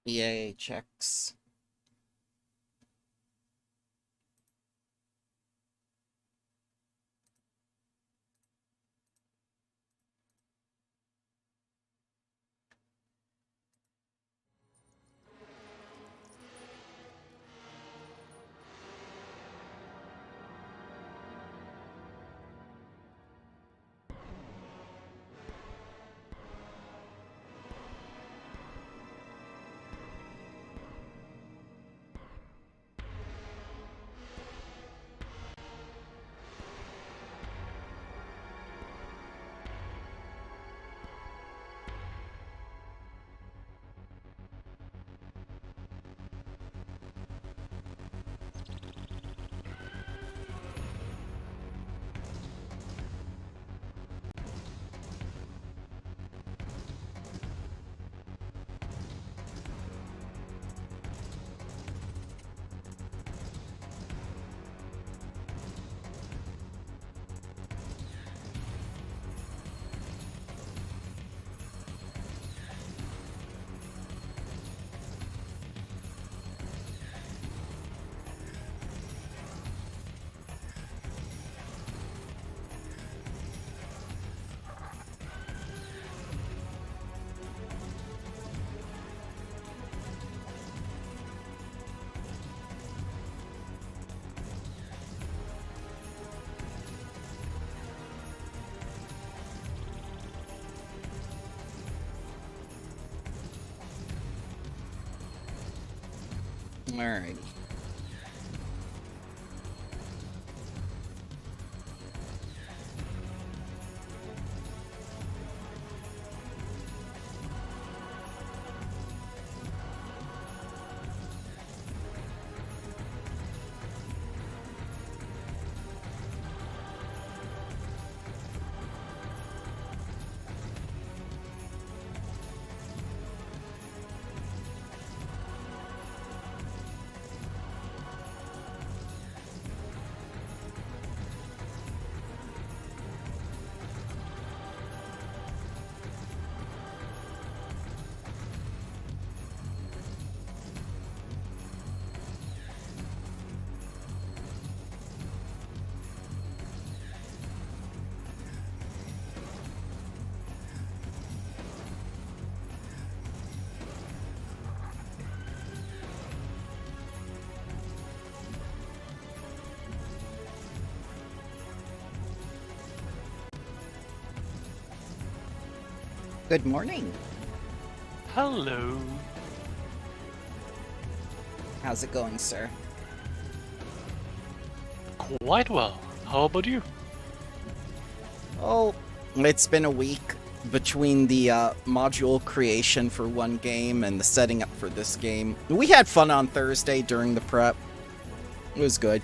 EA checks. Alrighty. Good morning. Hello. How's it going, sir? Quite well. How about you? Oh, it's been a week between the module creation for one game and the setting up for this game. We had fun on Thursday during the prep. It was good.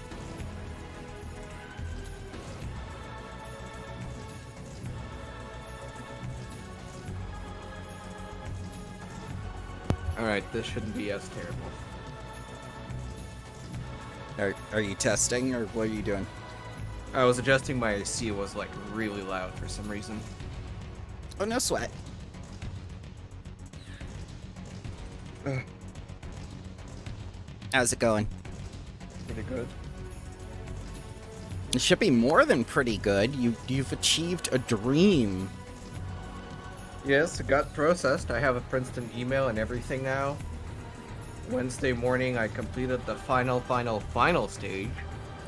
Alright, this shouldn't be as terrible. Are you testing, or what are you doing? I was adjusting my AC, was like really loud for some reason. Oh, no sweat. How's it going? Pretty good. It should be more than pretty good. You've achieved a dream. Yes, it got processed. I have a Princeton email and everything now. Wednesday morning, I completed the final stage.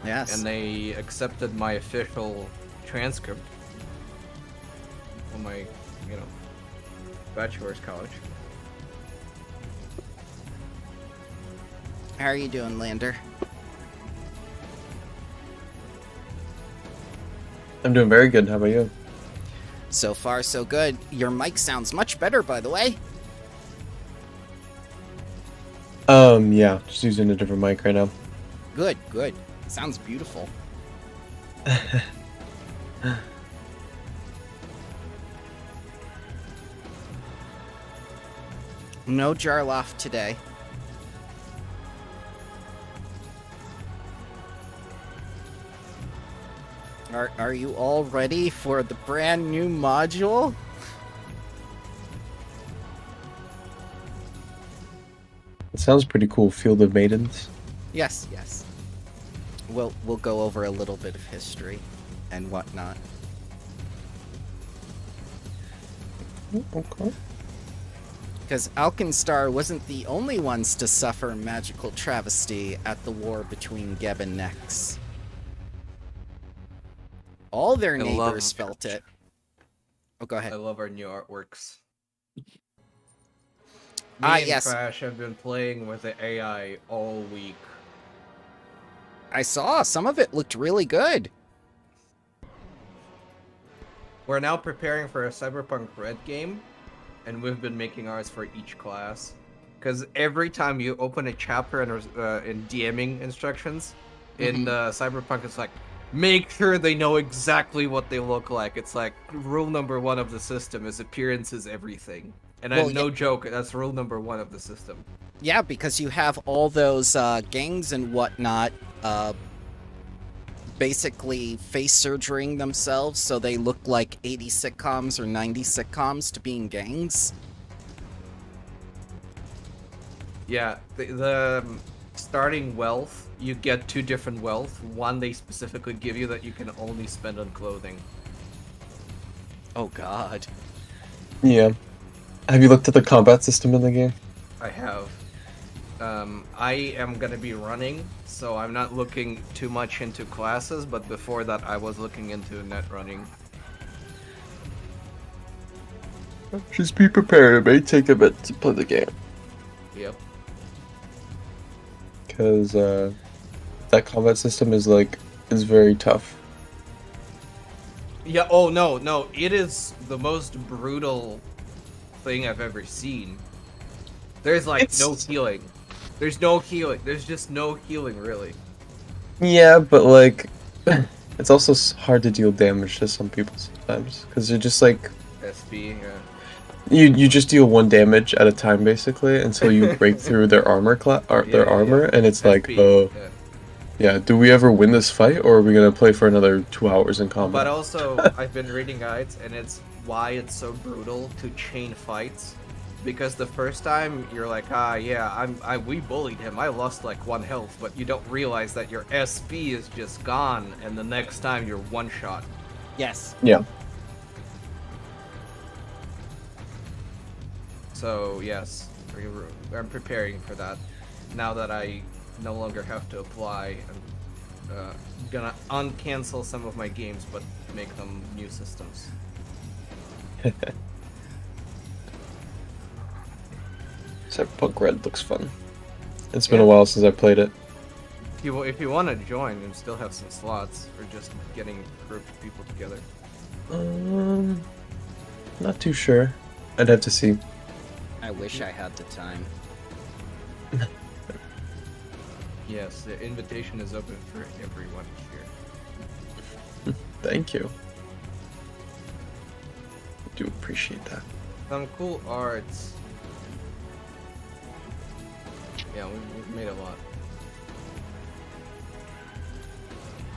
Yes. And they accepted my official transcript for my, bachelor's college. How are you doing, Lander? I'm doing very good. How about you? So far, so good. Your mic sounds much better, by the way. Yeah, just using a different mic right now. Good, good. Sounds beautiful. No Jarloff today. Are you all ready for the brand new module? sounds pretty cool. Field of Maidens. Yes, yes. We'll go over a little bit of history and whatnot. Okay. Because Alkenstar wasn't the only ones to suffer magical travesty at the war between Geb and Nex. All their neighbors felt it. Oh, go ahead. I love our new artworks. Yes. Crash have been playing with the AI all week. I saw some of it looked really good. We're now preparing for a Cyberpunk Red game, and we've been making ours for each class. Because every time you open a chapter in DMing instructions, in Cyberpunk, it's like, make sure they know exactly what they look like. It's like, rule number 1 of the system is appearance is everything. And Well, no joke, that's rule number 1 of the system. Yeah, because you have all those gangs and whatnot basically face surgerying themselves so they look like 80 sitcoms or 90 sitcoms to being gangs. Yeah, the starting wealth, you get 2 different wealth. One they specifically give you that you can only spend on clothing. Oh god. Yeah. Have you looked at the combat system in the game? I have. I am gonna be running, so I'm not looking too much into classes, but before that I was looking into net running. Just be prepared. It may take a bit to play the game. Yep. Because that combat system is very tough. Yeah, oh no, it is the most brutal thing I've ever seen. There's no healing. There's no healing. There's just no healing, really. Yeah, but it's also hard to deal damage to some people sometimes. Because they're just SB, yeah. You just deal 1 damage at a time basically until you break through their armor and it's SB, yeah, do we ever win this fight or are we gonna play for another 2 hours in combat? But also, I've been reading guides, and it's why it's so brutal to chain fights. Because the first time, you're like, we bullied him, I lost 1 health, but you don't realize that your SP is just gone, and the next time you're 1-shot. Yes. Yeah. So, yes, I'm preparing for that. Now that I no longer have to apply, I'm gonna uncancel some of my games, but make them new systems. Cyberpunk Red looks fun. It's been a while since I played it. If you want to join and still have some slots, or just getting a group of people together. Not too sure. I'd have to see. I wish I had the time. Yes, the invitation is open for everyone here. Thank you. I do appreciate that. Some cool arts. Yeah, we've made a lot.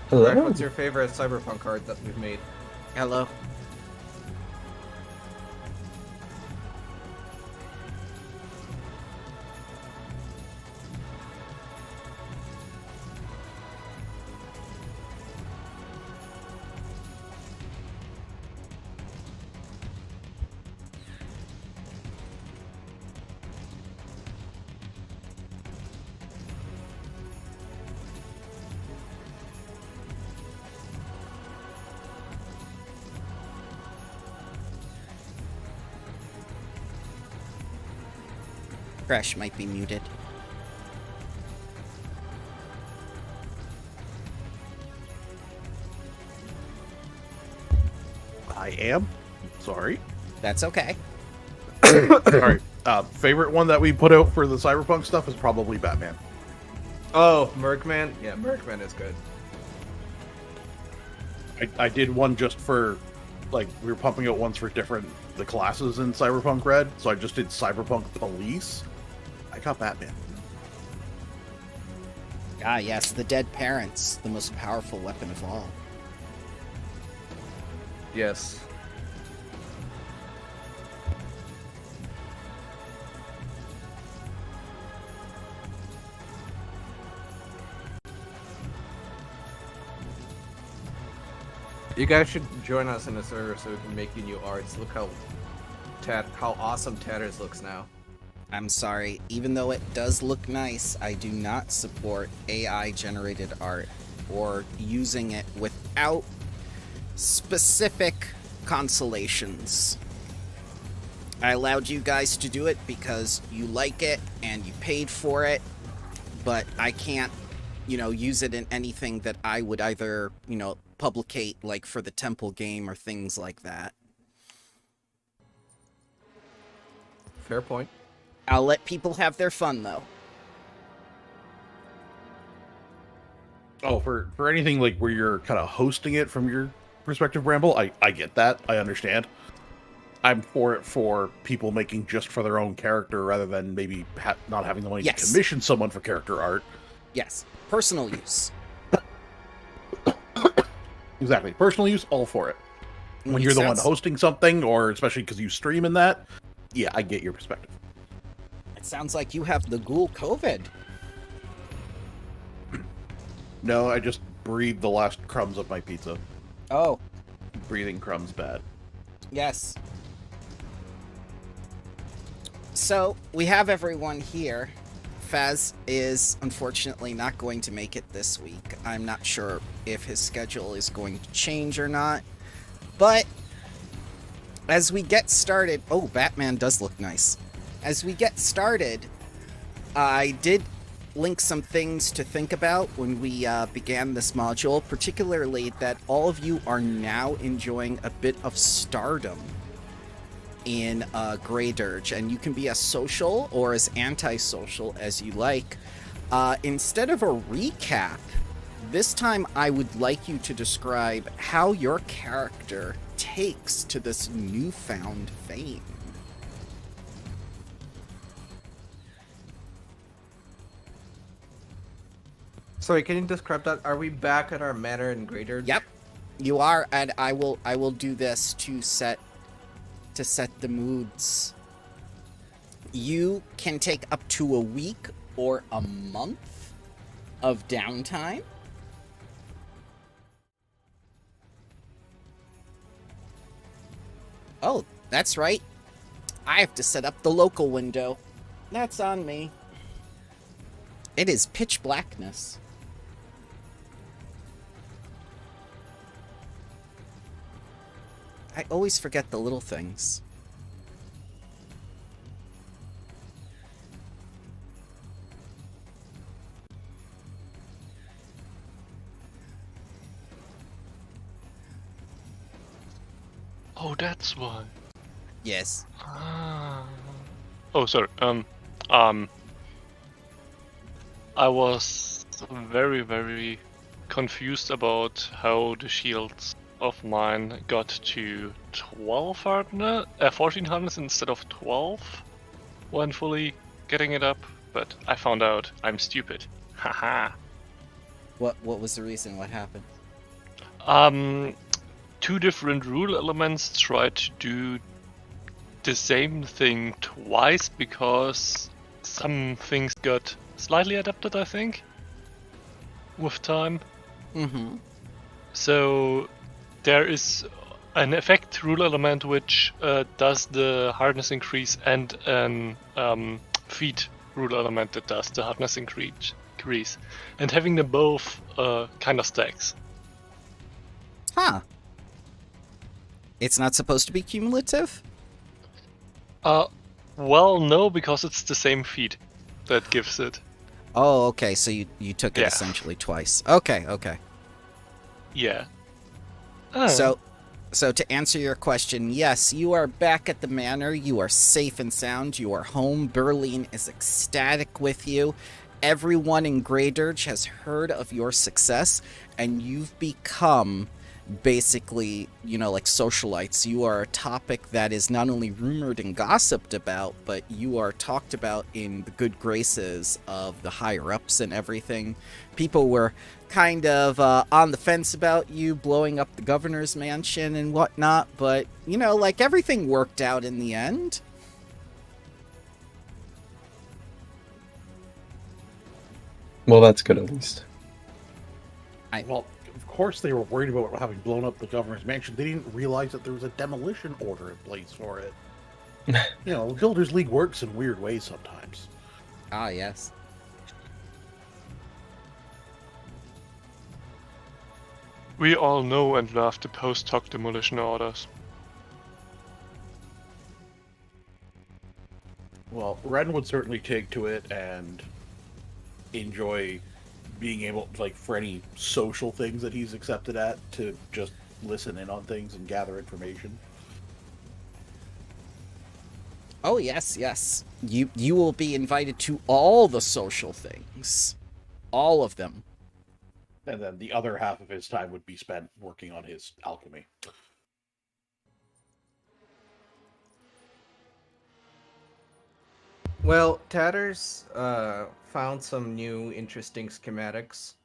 Hello? Brad, what's your favorite Cyberpunk art that we've made? Hello. Crash might be muted. I am. Sorry. That's okay. Alright. Favorite one that we put out for the Cyberpunk stuff is probably Batman. Oh, Merkman? Yeah, Merkman is good. I did one just for, we were pumping out ones for the classes in Cyberpunk Red, so I just did Cyberpunk Police. I got Batman. Ah, yes, the dead parents, the most powerful weapon of all. Yes. You guys should join us in the server so we can make you new arts. Look how awesome Tatters looks now. I'm sorry, even though it does look nice, I do not support AI-generated art or using it without specific consolations. I allowed you guys to do it because you like it and you paid for it, but I can't, use it in anything that I would either, publicate, like for the Temple game or things like that. Fair point. I'll let people have their fun, though. Oh, for anything like where you're kind of hosting it from your perspective, Bramble, I get that. I understand. I'm for it for people making just for their own character rather than maybe not having the money to commission someone for character art. Yes. Personal use. Exactly. Personal use, all for it. When you're the one hosting something, or especially because you stream in that, yeah, I get your perspective. It sounds like you have the ghoul COVID. No, I just breathed the last crumbs of my pizza. Oh. Breathing crumbs bad. Yes. So, we have everyone here. Faz is unfortunately not going to make it this week. I'm not sure if his schedule is going to change or not. But, as we get started... Oh, Batman does look nice. As we get started, I did link some things to think about when we began this module, particularly that all of you are now enjoying a bit of stardom in Grey Dirge, and you can be as social or as antisocial as you like. Instead of a recap, this time I would like you to describe how your character takes to this newfound fame. Sorry, can you describe that? Are we back at our manor in Greater? Yep, you are, and I will do this to set the moods. You can take up to a week or a month of downtime. Oh, that's right. I have to set up the local window. That's on me. It is pitch blackness. I always forget the little things. Oh, that's why. Yes. Oh, sorry. I was very, very confused about how the shields of mine got to 14 hardness instead of 12 when fully getting it up, but I found out I'm stupid. Haha. What was the reason? What happened? Two different rule elements tried to do the same thing twice because some things got slightly adapted, I think, with time. Mm-hmm. So there is an effect rule element which does the hardness increase and an feat rule element that does the hardness increase. And having them both kind of stacks. Huh. It's not supposed to be cumulative? Well, no, because it's the same feat that gives it. Oh, okay, so you took it essentially twice. Okay. Yeah. So to answer your question, yes, you are back at the manor. You are safe and sound. You are home. Berlin is ecstatic with you. Everyone in Grey Dirge has heard of your success, and you've become basically, like socialites. You are a topic that is not only rumored and gossiped about, but you are talked about in the good graces of the higher-ups and everything. People were kind of on the fence about you blowing up the governor's mansion and whatnot, but, everything worked out in the end. Well, that's good at least. Well, of course they were worried about having blown up the governor's mansion. They didn't realize that there was a demolition order in place for it. You know, Builders League works in weird ways sometimes. Ah, yes. We all know and love the post hoc demolition orders. Well, Ren would certainly take to it and enjoy being able, like, for any social things that he's accepted at, to just listen in on things and gather information. Oh, yes, yes. You will be invited to all the social things. All of them. And then the other half of his time would be spent working on his alchemy. Well, Tatters found some new interesting schematics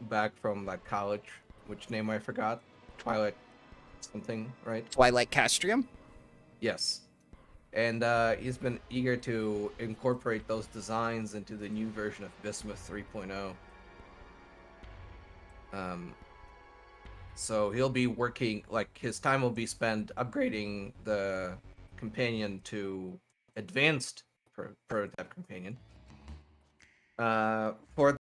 back from like college, which name I forgot. Twilight something, right? Twilight Castrium? Yes. And he's been eager to incorporate those designs into the new version of Bismuth 3.0. So he'll be working, like, his time will be spent upgrading the companion to advanced prototype companion. For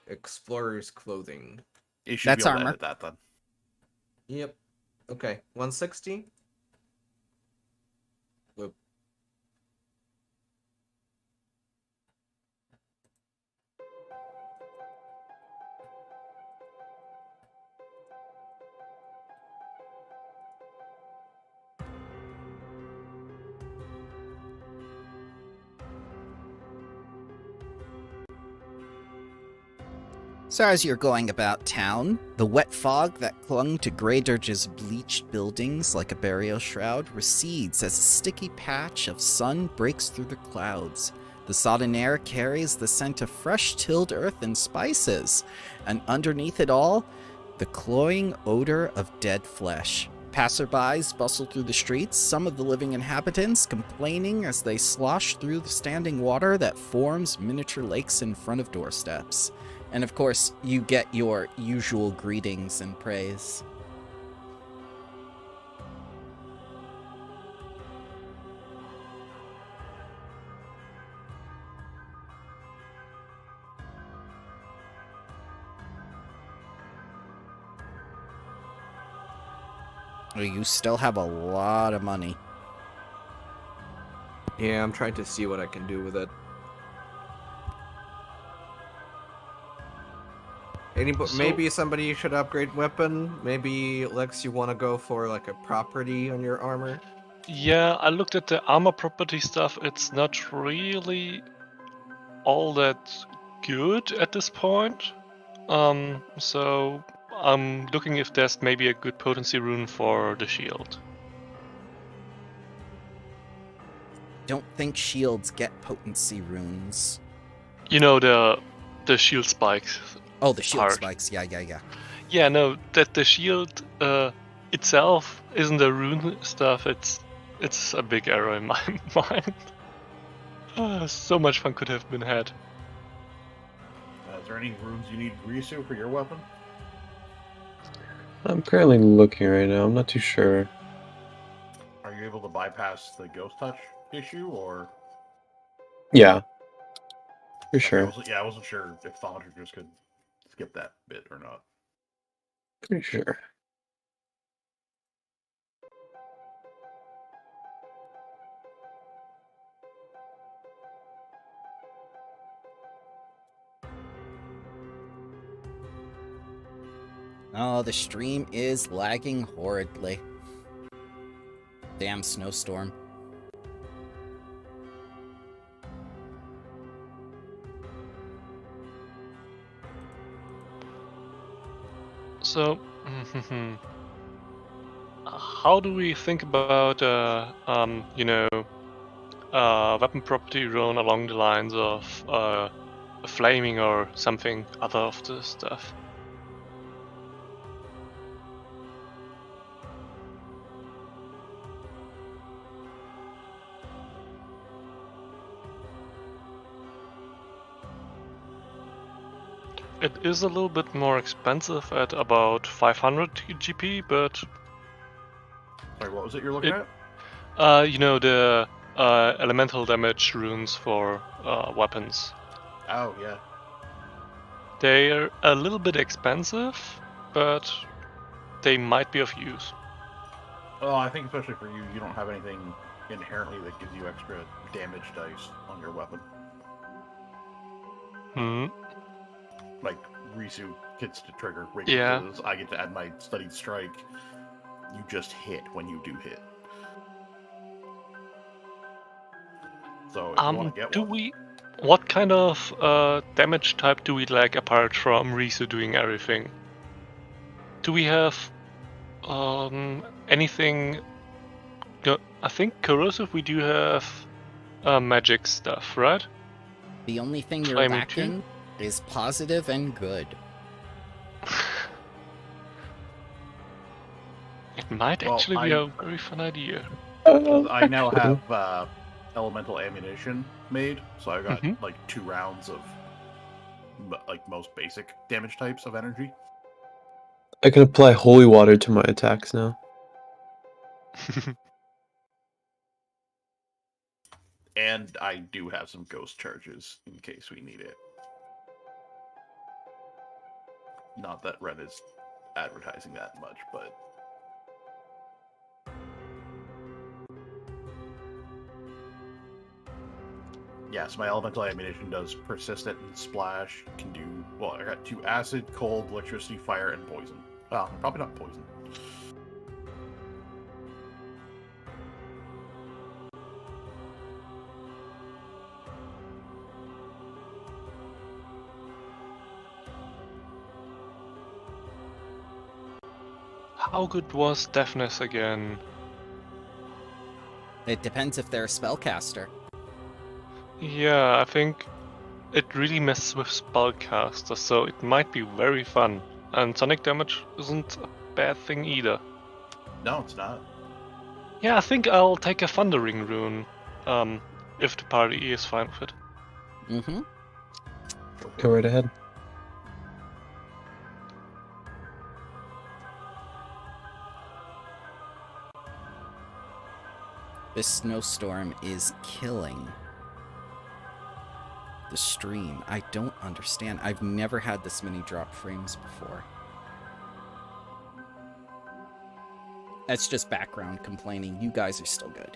explorer's clothing. You should That's be able armor. to edit that then. Yep. Okay, 160. Whoop. So as you're going about town, the wet fog that clung to Grey Dirge's bleached buildings like a burial shroud recedes as a sticky patch of sun breaks through the clouds. The sodden air carries the scent of fresh tilled earth and spices, and underneath it all, the cloying odor of dead flesh. Passerbys bustle through the streets, some of the living inhabitants complaining as they slosh through the standing water that forms miniature lakes in front of doorsteps. And of course, you get your usual greetings and praise. You still have a lot of money. Yeah, I'm trying to see what I can do with it. Maybe somebody should upgrade weapon. Maybe Lex, you want to go for like a property on your armor. Yeah, I looked at the armor property stuff. It's not really all that good at this point. So I'm looking if there's maybe a good potency rune for the shield. Don't think shields get potency runes. You know, the shield spikes. Oh, the shield Hard. spikes. Yeah. Yeah, no, that the shield itself isn't a rune stuff. It's a big error in my mind. So much fun could have been had. Is there any runes you need Risu for your weapon? I'm currently looking right now. I'm not too sure. Are you able to bypass the ghost touch issue, or? Yeah, for Okay, sure. I wasn't sure if thaumaturgers could skip that bit or not. Pretty sure. Oh, the stream is lagging horridly. Damn snowstorm. So, how do we think about, weapon property rune along the lines of flaming or something other of the stuff? It is a little bit more expensive at about 500 GP, but Sorry, what was it you're looking at? the elemental damage runes for weapons. Oh, yeah. They're a little bit expensive, but they might be of use. Well, I think especially for you, you don't have anything inherently that gives you extra damage dice on your weapon. Hmm. Like, Risu gets to trigger Yeah. because I get to add my studied strike. You just hit when you do hit. So if you want to get one, What kind of damage type do we like apart from Risu doing everything? Do we have anything? I think corrosive we do have magic stuff, right? The only thing you're Flaming lacking is positive and good. It might Well, actually be a very fun idea. I now have elemental ammunition made, so I got Mhm. like 2 rounds of like most basic damage types of energy. I can apply holy water to my attacks now. And I do have some ghost charges in case we need it. Not that Ren is advertising that much, but yes, my elemental ammunition does persistent and splash. Can do well. I got 2 acid, cold, electricity, fire, and poison. Well, probably not poison. How good was deafness again? It depends if they're a spellcaster. Yeah, I think it really messes with spellcasters, so it might be very fun. And sonic damage isn't a bad thing either. No, it's not. Yeah, I think I'll take a Thundering Rune, if the party is fine with it. Mm-hmm. Go right ahead. This snowstorm is killing the stream. I don't understand. I've never had this many drop frames before. That's just background complaining. You guys are still good.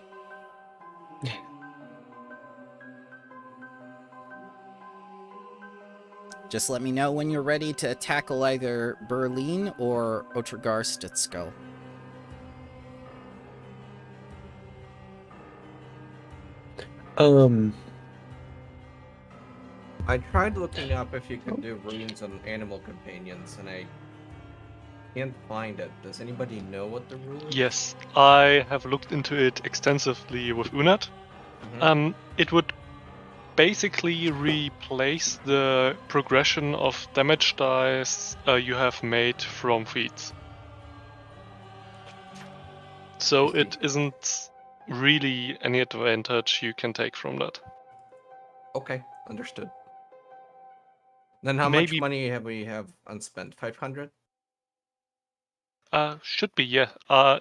Just let me know when you're ready to tackle either Berlin or Otragarstitsko. I tried looking up if you can do runes on animal companions, and I can't find it. Does anybody know what the rule is? Yes, I have looked into it extensively with Unat. Mhm. It would basically replace the progression of damage dice you have made from feats. So it isn't really any advantage you can take from that. Okay, understood. Then how Maybe- much money have we unspent? 500? Should be, yeah.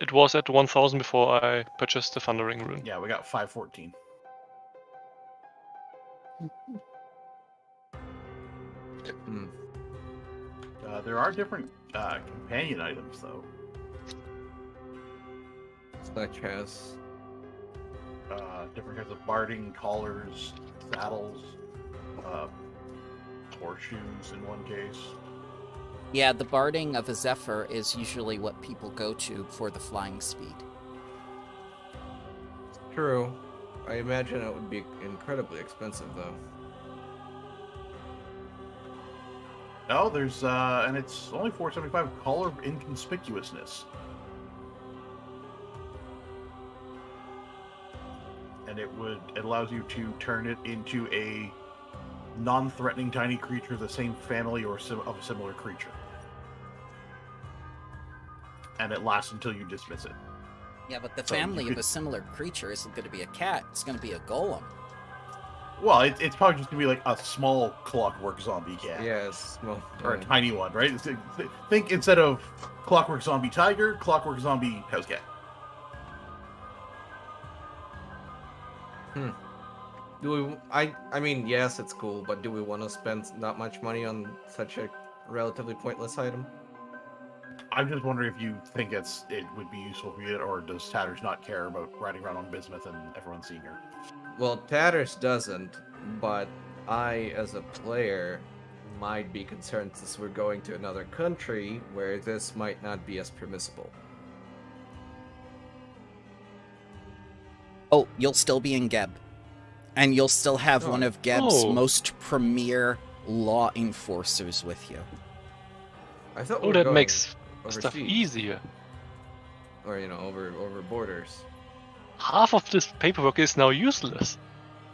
It was at 1000 before I purchased the Thundering Rune. Yeah, we got 514. Hmm. There are different companion items, though. Such as... Different kinds of barding, collars, saddles, horseshoes in one case. Yeah, the barding of a Zephyr is usually what people go to for the flying speed. True. I imagine it would be incredibly expensive, though. No, there's and it's only 475 collar inconspicuousness. And it allows you to turn it into a non-threatening tiny creature of the same family or of a similar creature. And it lasts until you dismiss it. Yeah, but the So you family of could- a similar creature isn't going to be a cat. It's going to be a golem. Well, it's probably just gonna be like a small clockwork zombie cat. Yes. Well, Or a tiny one, right? Think instead of clockwork zombie tiger, clockwork zombie house cat. Do we? I mean, yes, it's cool, but do we want to spend not much money on such a relatively pointless item? I'm just wondering if you think it would be useful for you, or does Tatters not care about riding around on bismuth and everyone seeing her? Well, Tatters doesn't, but I, as a player, might be concerned since we're going to another country where this might not be as permissible. Oh, you'll still be in Geb. And you'll still have one of Geb's Oh. most premier law enforcers with you. I thought Oh, we were that going makes stuff overseas, easier. or over borders. Half of this paperwork is now useless.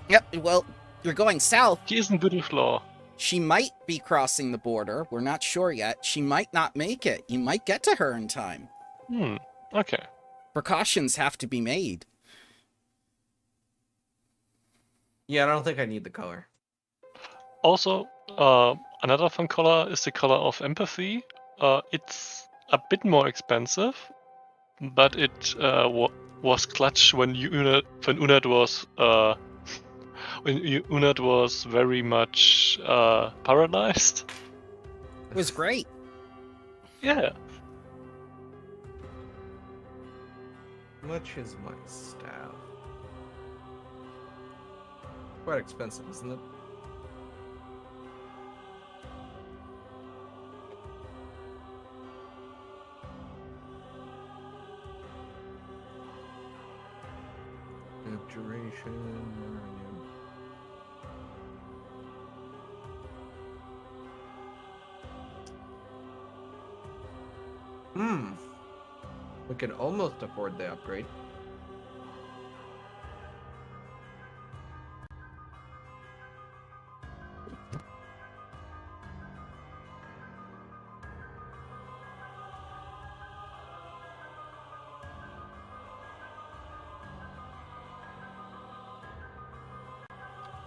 Yep, well, you're going south. She isn't good with law. She might be crossing the border. We're not sure yet. She might not make it. You might get to her in time. Okay. Precautions have to be made. Yeah, I don't think I need the color. Also, another fun color is the color of empathy. It's a bit more expensive, but it was clutch when Unat was Unat was very much paralyzed. It was great. Yeah. Much is my staff? Quite expensive, isn't it? Abjuration, where are you? We can almost afford the upgrade.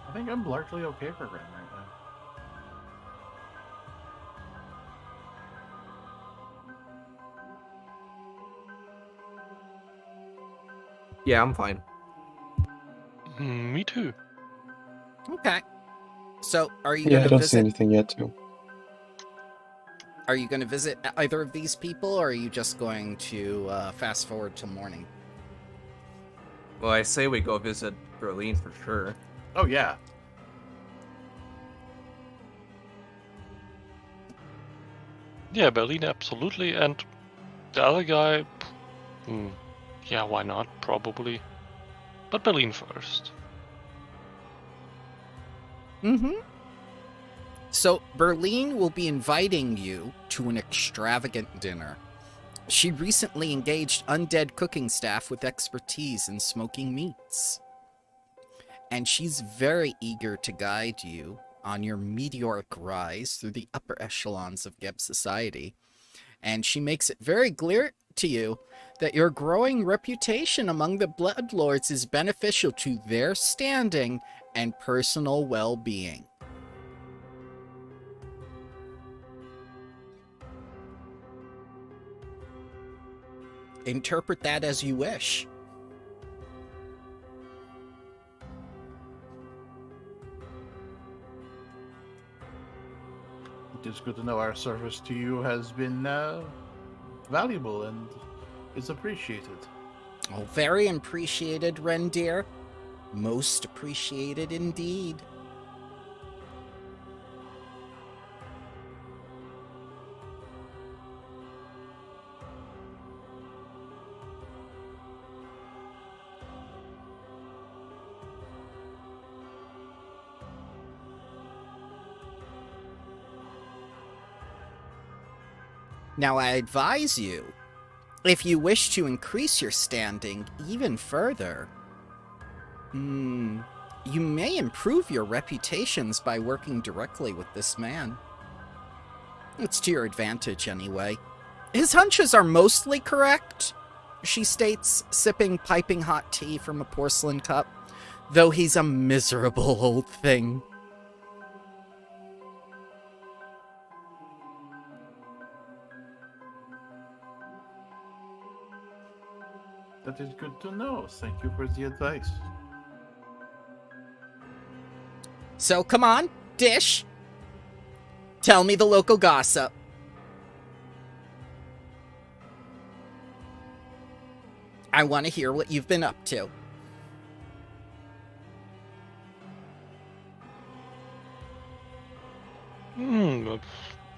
I think I'm largely okay for Ren right now. Yeah, I'm fine. Me too. Okay. So, are you Yeah, going I to don't see visit? anything yet, too. Are you going to visit either of these people, or are you just going to fast forward to morning? Well, I say we go visit Berlin for sure. Oh yeah. Yeah, Berlin absolutely, and the other guy, yeah, why not? Probably, but Berlin first. Mm-hmm. So, Berlin will be inviting you to an extravagant dinner. She recently engaged undead cooking staff with expertise in smoking meats. And she's very eager to guide you on your meteoric rise through the upper echelons of Geb society. And she makes it very clear to you that your growing reputation among the Bloodlords is beneficial to their standing and personal well-being. Interpret that as you wish. It is good to know our service to you has been valuable and is appreciated. Oh, very appreciated, Rendir. Most appreciated indeed. Now, I advise you, if you wish to increase your standing even further, you may improve your reputations by working directly with this man. It's to your advantage, anyway. His hunches are mostly correct, she states, sipping piping hot tea from a porcelain cup, though he's a miserable old thing. That is good to know. Thank you for the advice. So come on, Dish. Tell me the local gossip. I want to hear what you've been up to.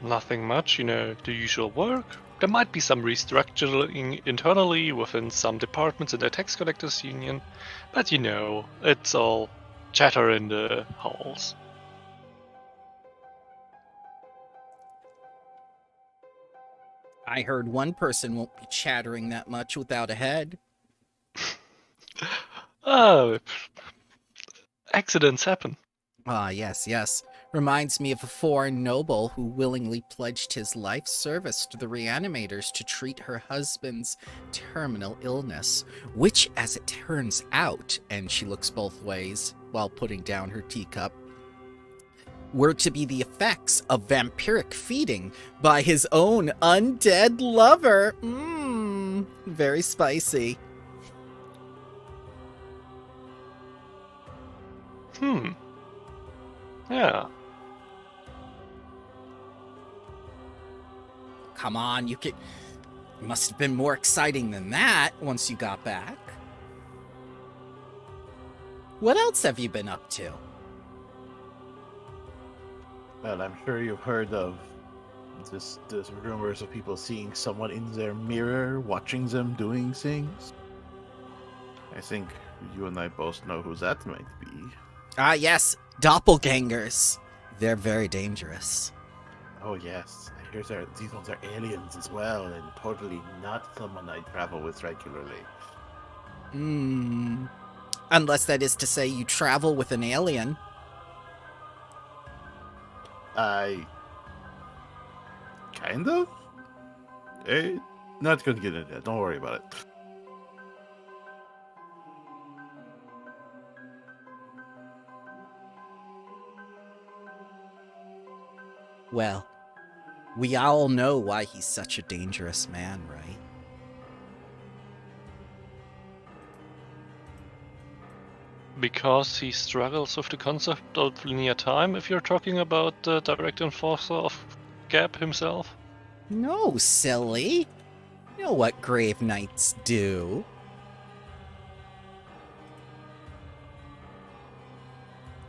Nothing much, the usual work. There might be some restructuring internally within some departments in the tax collectors union, but it's all chatter in the halls. I heard one person won't be chattering that much without a head. Oh, accidents happen. Ah, yes. Reminds me of a foreign noble who willingly pledged his life's service to the reanimators to treat her husband's terminal illness, which, as it turns out, and she looks both ways while putting down her teacup, were to be the effects of vampiric feeding by his own undead lover. Very spicy. Yeah. come on, you could... Must have been more exciting than that once you got back. What else have you been up to? Well, I'm sure you've heard of this rumors of people seeing someone in their mirror, watching them doing things. I think you and I both know who that might be. Ah, yes, doppelgangers. They're very dangerous. Oh yes, I hear these ones are aliens as well, and totally not someone I travel with regularly. Unless that is to say you travel with an alien. Kind of? Not gonna get into that, don't worry about it. Well, we all know why he's such a dangerous man, right? Because he struggles with the concept of linear time, if you're talking about the direct enforcer of Gap himself. No, silly. You know what Grave Knights do.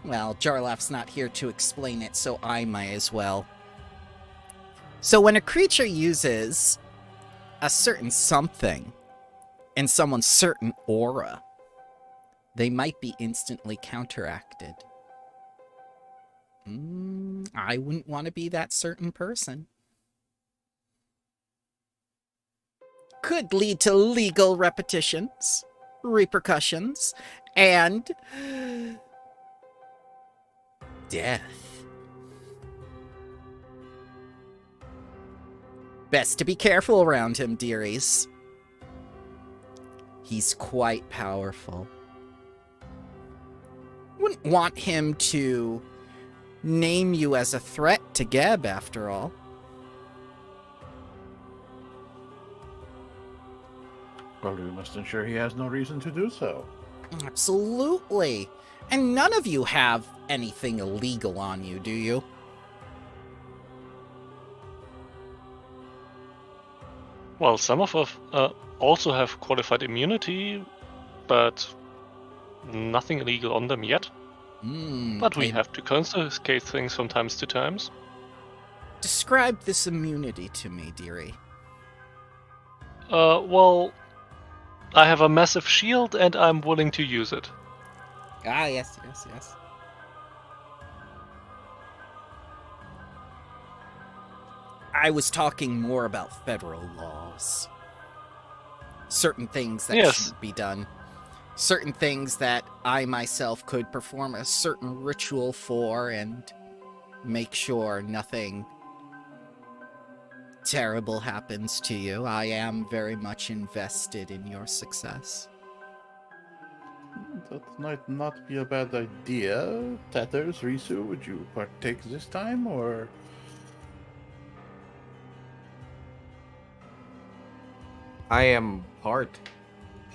Well, Jarlath's not here to explain it, so I might as well. So when a creature uses a certain something in someone's certain aura, they might be instantly counteracted. I wouldn't want to be that certain person. Could lead to legal repetitions, repercussions, and death. Best to be careful around him, dearies. He's quite powerful. Wouldn't want him to name you as a threat to Geb, after all. Well, we must ensure he has no reason to do so. Absolutely. And none of you have anything illegal on you, do you? Well, some of us also have qualified immunity, but nothing illegal on them yet. But we have to confiscate things from times to times. Describe this immunity to me, dearie. Well, I have a massive shield and I'm willing to use it. Ah, yes. I was talking more about federal laws. Certain things that shouldn't be done. Certain things that I myself could perform a certain ritual for and make sure nothing terrible happens to you. I am very much invested in your success. That might not be a bad idea. Tatters, Risu, would you partake this time, or...? I am parts.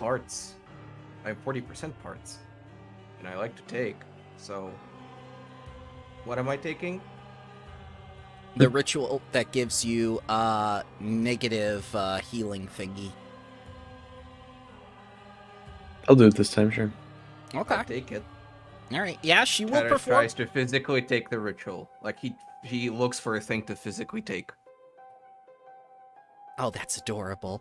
I have 40% parts. And I like to take, so... What am I taking? The ritual that gives you a negative healing thingy. I'll do it this time, sure. Okay. I'll take it. Alright, yeah, she will Tatters perform. tries to physically take the ritual. Like, he looks for a thing to physically take. Oh, that's adorable.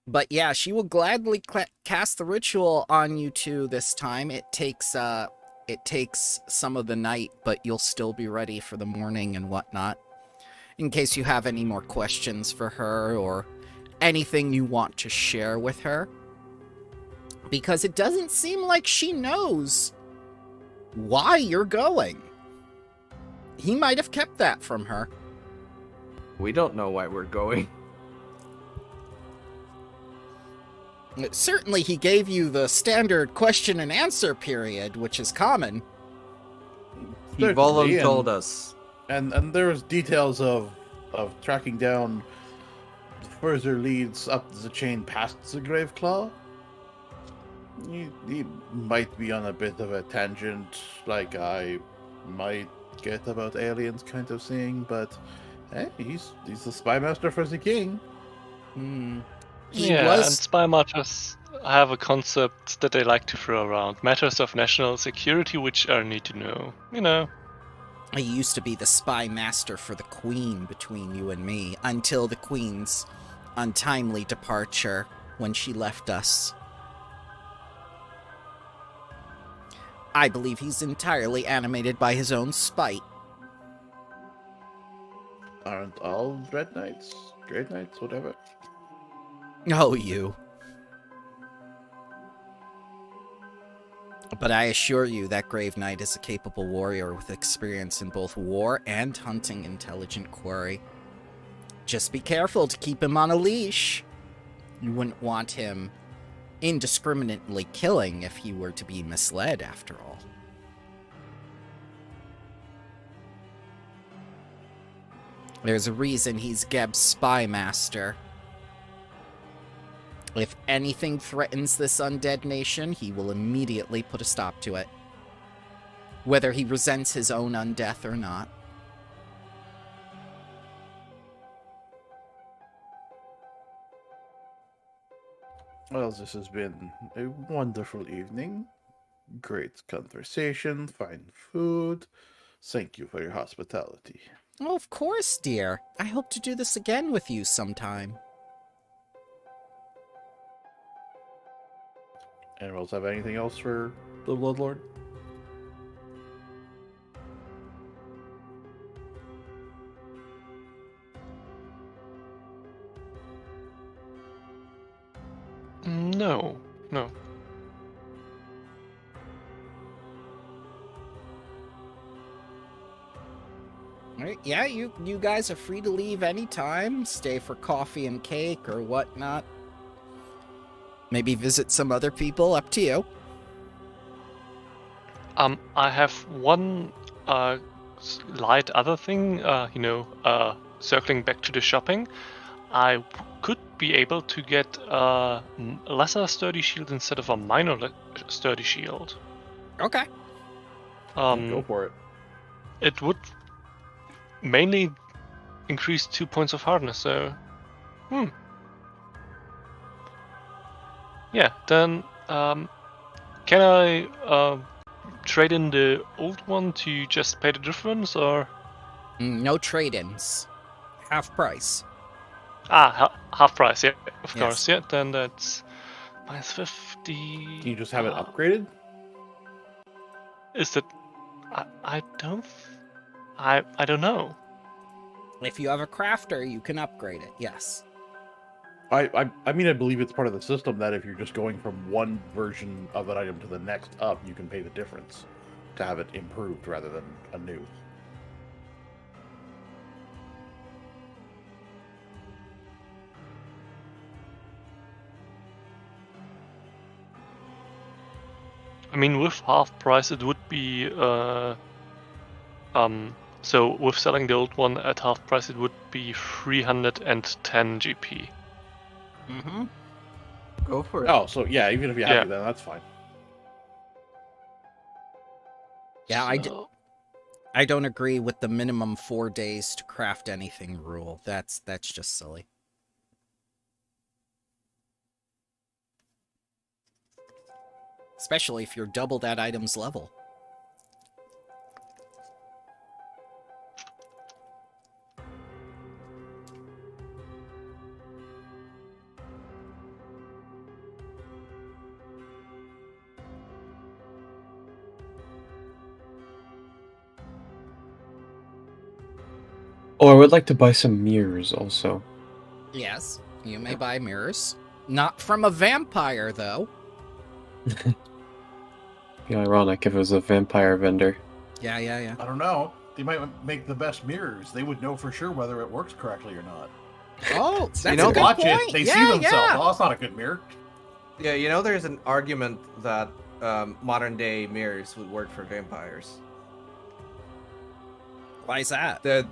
But yeah, she will gladly cast the ritual on you two this time. It takes some of the night, but you'll still be ready for the morning and whatnot. In case you have any more questions for her or anything you want to share with her. Because it doesn't seem like she knows why you're going. He might have kept that from her. We don't know why we're going. Certainly he gave you the standard question and answer period, which is common. He voluntold us. And there's details of tracking down further leads up the chain past the Graveclaw. He might be on a bit of a tangent, like I might get about aliens kind of thing, but hey, he's the spy master for the king. Hmm. He Yeah, and was. spy masters have a concept that they like to throw around. Matters of national security which are need to know. You know. He used to be the spy master for the Queen between you and me, until the Queen's untimely departure when she left us. I believe he's entirely animated by his own spite. Aren't all Dread Knights? Dread Knights, whatever. Oh, you. But I assure you that Grave Knight is a capable warrior with experience in both war and hunting intelligent quarry. Just be careful to keep him on a leash. You wouldn't want him indiscriminately killing if he were to be misled, after all. There's a reason he's Geb's spy master. If anything threatens this undead nation, he will immediately put a stop to it. Whether he resents his own undeath or not. Well, this has been a wonderful evening. Great conversation, fine food. Thank you for your hospitality. Oh, of course, dear. I hope to do this again with you sometime. Anyone else have anything else for the Bloodlord? No. Right? Yeah, you guys are free to leave anytime. Stay for coffee and cake or whatnot. Maybe visit some other people, up to you. I have one slight other thing. Circling back to the shopping, I could be able to get a lesser sturdy shield instead of a minor sturdy shield. Okay. Go for it. It would mainly increase 2 points of hardness, so... Yeah, then can I trade in the old one to just pay the difference, or... No trade-ins. Half price. Half price, yeah, of Yes. course, yeah, then that's minus 50... Can you just have it upgraded? Is that... I don't know. If you have a crafter, you can upgrade it, yes. I mean, I believe it's part of the system that if you're just going from one version of an item to the next up, you can pay the difference to have it improved rather than a new. I mean, with half price, it would be so with selling the old one at half price, it would be 310 GP. Mm-hmm. Go for it. Oh, so yeah, even if you have Yeah. to, then that's fine. Yeah, So- I don't agree with the minimum 4 days to craft anything rule. That's just silly. Especially if you're double that item's level. Oh, I would like to buy some mirrors also. Yes, you may buy mirrors. Not from a vampire, though. Be ironic if it was a vampire vendor. Yeah. I don't know. They might make the best mirrors. They would know for sure whether it works correctly or not. Oh, that's You a know, good Watch point. it. They yeah, see themselves. Yeah. Oh, it's not a good mirror. Yeah, you know, there's an argument that modern day mirrors would work for vampires. Why is that? The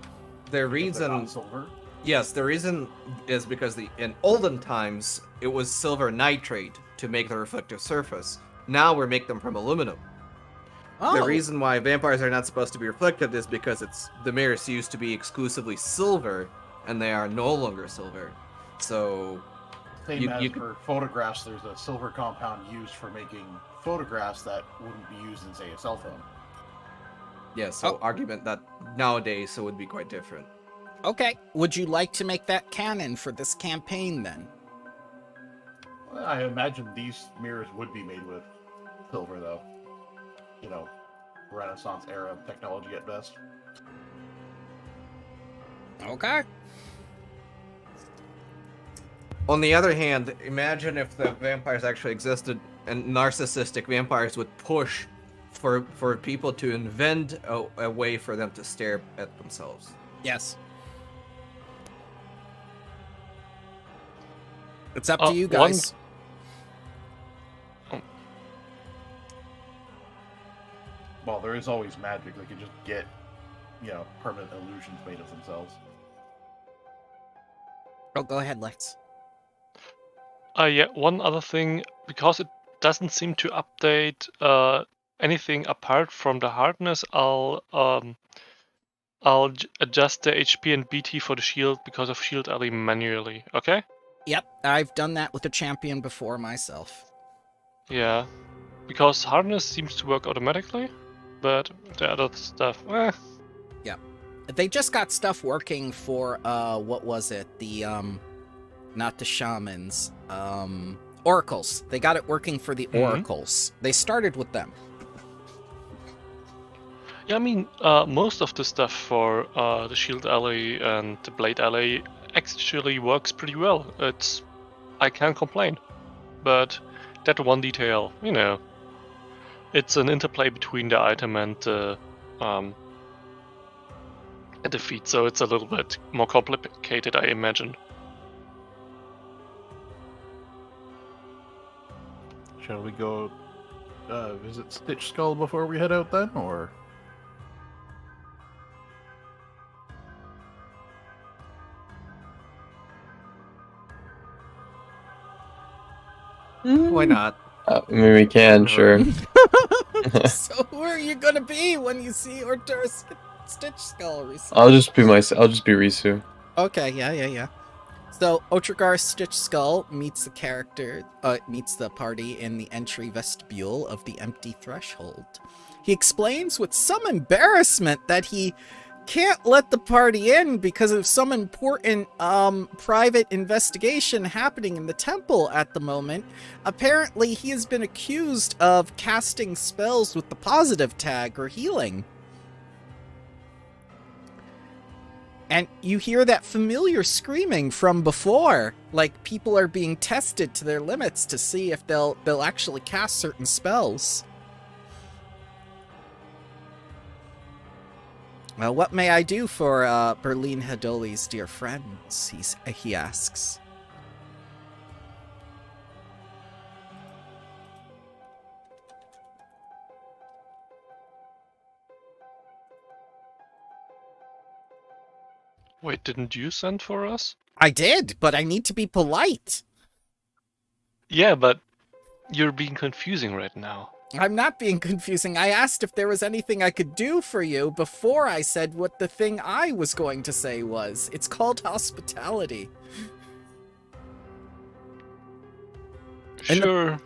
Because they're reason, not silver. yes, the reason is because in olden times it was silver nitrate to make the reflective surface. Now we make them from aluminum. Oh, The reason why vampires are not supposed to be reflective is because the mirrors used to be exclusively silver, and they are no longer silver. So Same You- as you could- for photographs, there's a silver compound used for making photographs that wouldn't be used in, say, a cell phone. yeah, so Oh. argument that nowadays it would be quite different. okay. Would you like to make that canon for this campaign then? Well, I imagine these mirrors would be made with silver, though. You know, Renaissance era technology at best. Okay. On the other hand, imagine if the vampires actually existed and narcissistic vampires would push for people to invent a way for them to stare at themselves. Yes. It's up to you guys. Well, there is always magic. They could just get, permanent illusions made of themselves. Oh, go ahead, Lex. Yeah, one other thing, because it doesn't seem to update anything apart from the hardness, I'll adjust the HP and BT for the shield because of shield ally manually, okay? Yep, I've done that with a champion before myself. Yeah, because hardness seems to work automatically, but the other stuff, They just got stuff working for, what was it? The, not the shamans, oracles. They got it working for the oracles. They started with them. Yeah, I mean, most of the stuff for the shield ally and the blade ally actually works pretty well. I can't complain. But that one detail, it's an interplay between the item and the feat, so it's a little bit more complicated, I imagine. Shall we go visit Stitch Skull before we head out then, or? Why not? I mean, we can, sure. So who are you gonna be when you see Ortur's Stitch Skull recently? I'll just be Risu. Okay, yeah. So Otragar Stitch Skull meets the party in the entry vestibule of the Empty Threshold. He explains with some embarrassment that he can't let the party in because of some important private investigation happening in the temple at the moment. Apparently, he has been accused of casting spells with the positive tag or healing. And you hear that familiar screaming from before, like people are being tested to their limits to see if they'll actually cast certain spells. Well, what may I do for Berlin Hadoli's dear friends? He asks. Wait, didn't you send for us? I did, but I need to be polite. Yeah, but you're being confusing right now. I'm not being confusing. I asked if there was anything I could do for you before I said what the thing I was going to say was. It's called hospitality. Sure.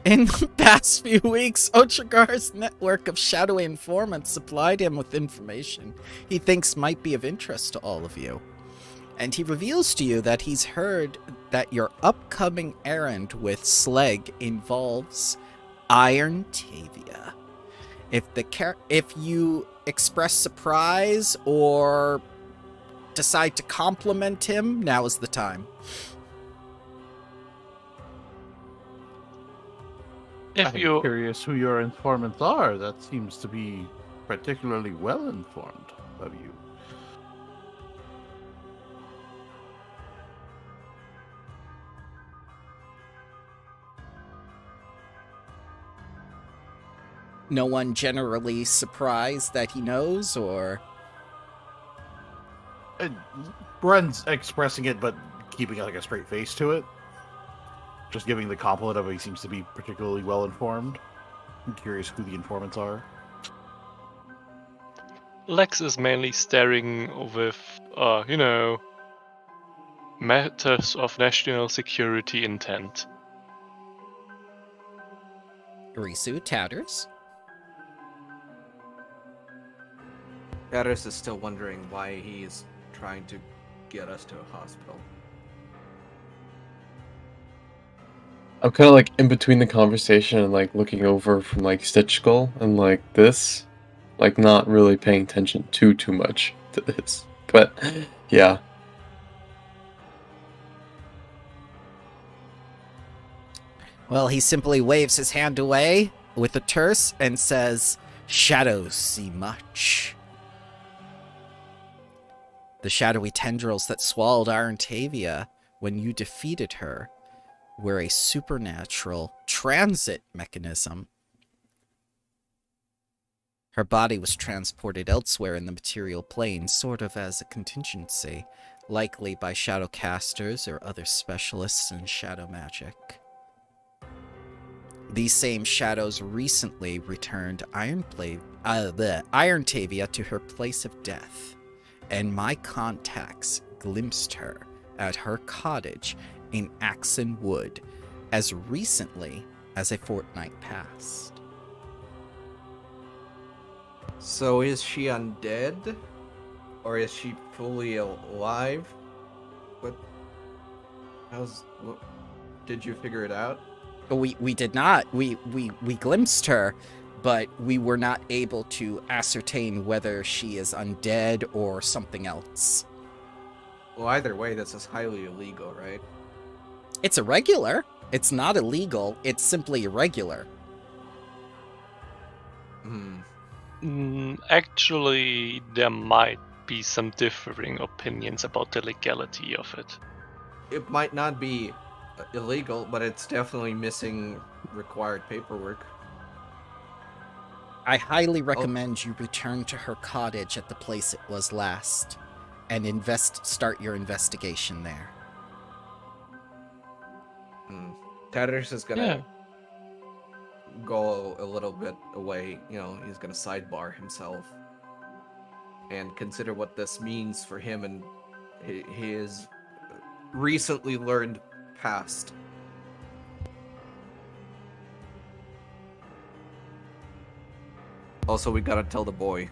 In the past few weeks, Otragar's network of shadowy informants supplied him with information he thinks might be of interest to all of you. And he reveals to you that he's heard that your upcoming errand with Sleg involves Iron Tavia. If you express surprise or decide to compliment him, now is the time. If I'm you curious who your informants are. That seems to be particularly well informed of you. No one generally surprised that he knows, or... Bren's expressing it, but keeping like a straight face to it. Just giving the compliment of he seems to be particularly well informed. I'm curious who the informants are. Lex is mainly staring with, matters of national security intent. Risu tatters. Paris is still wondering why he is trying to get us to a hospital. I'm kind of like in between the conversation and like looking over from like Stitch Skull and like this, like not really paying attention too much to this. But yeah, Well, he simply waves his hand away with a terse and says, "Shadows see much." The shadowy tendrils that swallowed Arantavia when you defeated her were a supernatural transit mechanism. Her body was transported elsewhere in the material plane, sort of as a contingency, likely by shadowcasters or other specialists in shadow magic. These same shadows recently returned Irontavia to her place of death, and my contacts glimpsed her at her cottage in Axon Wood as recently as a fortnight past. So is she undead? Or is she fully alive? What did you figure it out? We did not. We glimpsed her, but we were not able to ascertain whether she is undead or something else. Well, either way, this is highly illegal, right? It's irregular. It's not illegal. It's simply irregular. Actually, there might be some differing opinions about the legality of it. It might not be illegal, but it's definitely missing required paperwork. I highly recommend you return to her cottage at the place it was last, and start your investigation there. Tatters is gonna go a little bit away. He's gonna sidebar himself and consider what this means for him and his recently learned past. Also, we gotta tell the boy.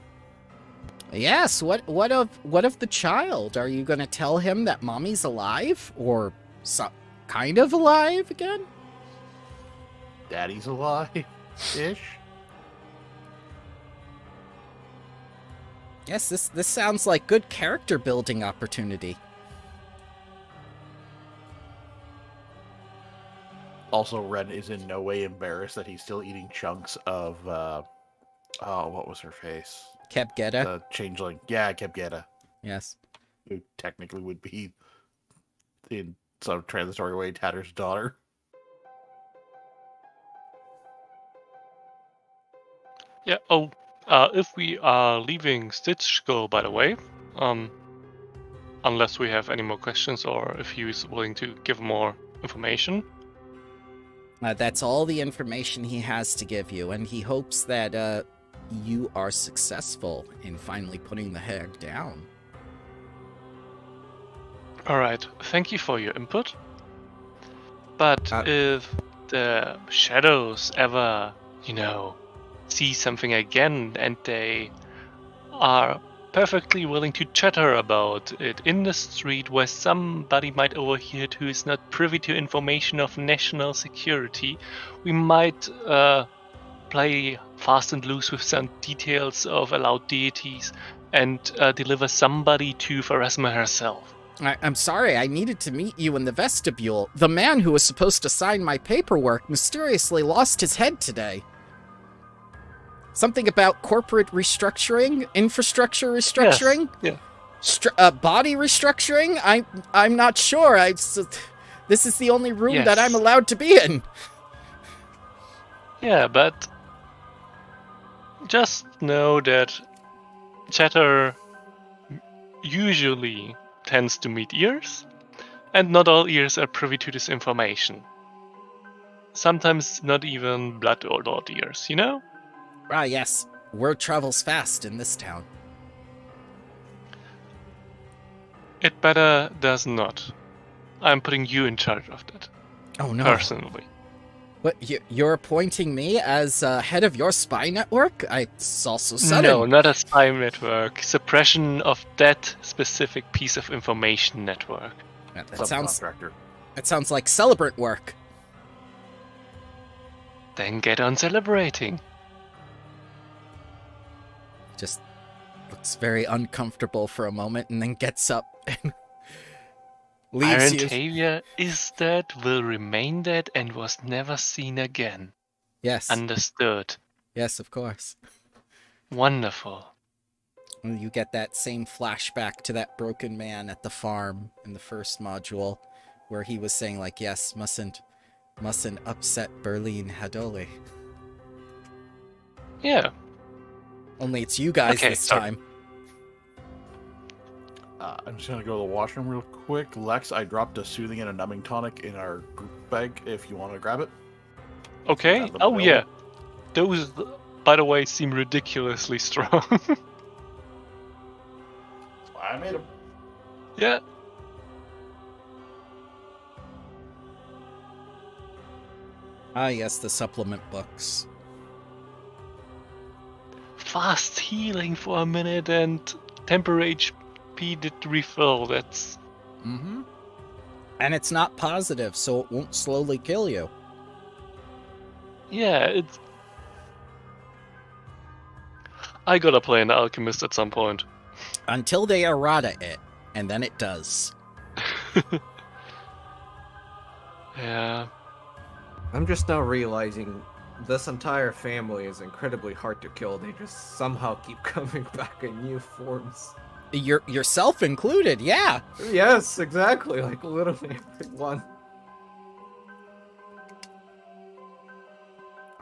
Yes. What of the child? Are you gonna tell him that mommy's alive, or kind of alive again? Daddy's alive-ish? Yes. This sounds like good character building opportunity. Also, Ren is in no way embarrassed that he's still eating chunks of, what was her face? Kebgeta. The changeling. Yeah, Kebgeta. Yes. Who technically would be, in some transitory way, Tatter's daughter. Yeah, if we are leaving Stitch Skull, by the way, unless we have any more questions or if he is willing to give more information. That's all the information he has to give you, and he hopes that you are successful in finally putting the hag down. Alright, thank you for your input. But if the shadows ever, see something again and they are perfectly willing to chatter about it in the street where somebody might overhear it who is not privy to information of national security, we might play fast and loose with some details of allowed deities and deliver somebody to Pharasma herself. I'm sorry, I needed to meet you in the vestibule. The man who was supposed to sign my paperwork mysteriously lost his head today. Something about corporate restructuring, infrastructure restructuring, body restructuring. I'm not sure. This is the only room that I'm allowed to be in. Yeah, but just know that chatter usually tends to meet ears, and not all ears are privy to this information. sometimes not even blood or lord ears, you know? Ah, yes. Word travels fast in this town. It better does not. I'm putting you in charge of that, Oh, no. personally. But you're appointing me as head of your spy network? It's also sudden. No, not a spy network. Suppression of that specific piece of information network. That sounds Subcontractor. like celebrant work. Then get on celebrating. Just looks very uncomfortable for a moment and then gets up and leaves you. Arentavia is that, will remain that, and was never seen again. Yes. Understood. Yes, of course. Wonderful. And you get that same flashback to that broken man at the farm in the first module where he was saying like, yes, mustn't upset Berlin Hadoli. Yeah. Only it's you guys Okay, this sorry. time. I'm just gonna go to the washroom real quick. Lex, I dropped a soothing and a numbing tonic in our group bag if you want to grab it. Okay. Have them Oh, yeah. available. Those, by the way, seem ridiculously strong. That's why I made them. Yeah. Ah, yes, the supplement books. Fast healing for a minute and temporary HP did refill. That's... Mm-hmm. And it's not positive, so it won't slowly kill you. Yeah, it's... I gotta play an alchemist at some point. Until they errata it, and then it does. Yeah. I'm just now realizing this entire family is incredibly hard to kill. They just somehow keep coming back in new forms. Yourself included, yeah. Yes, exactly. Like literally everyone.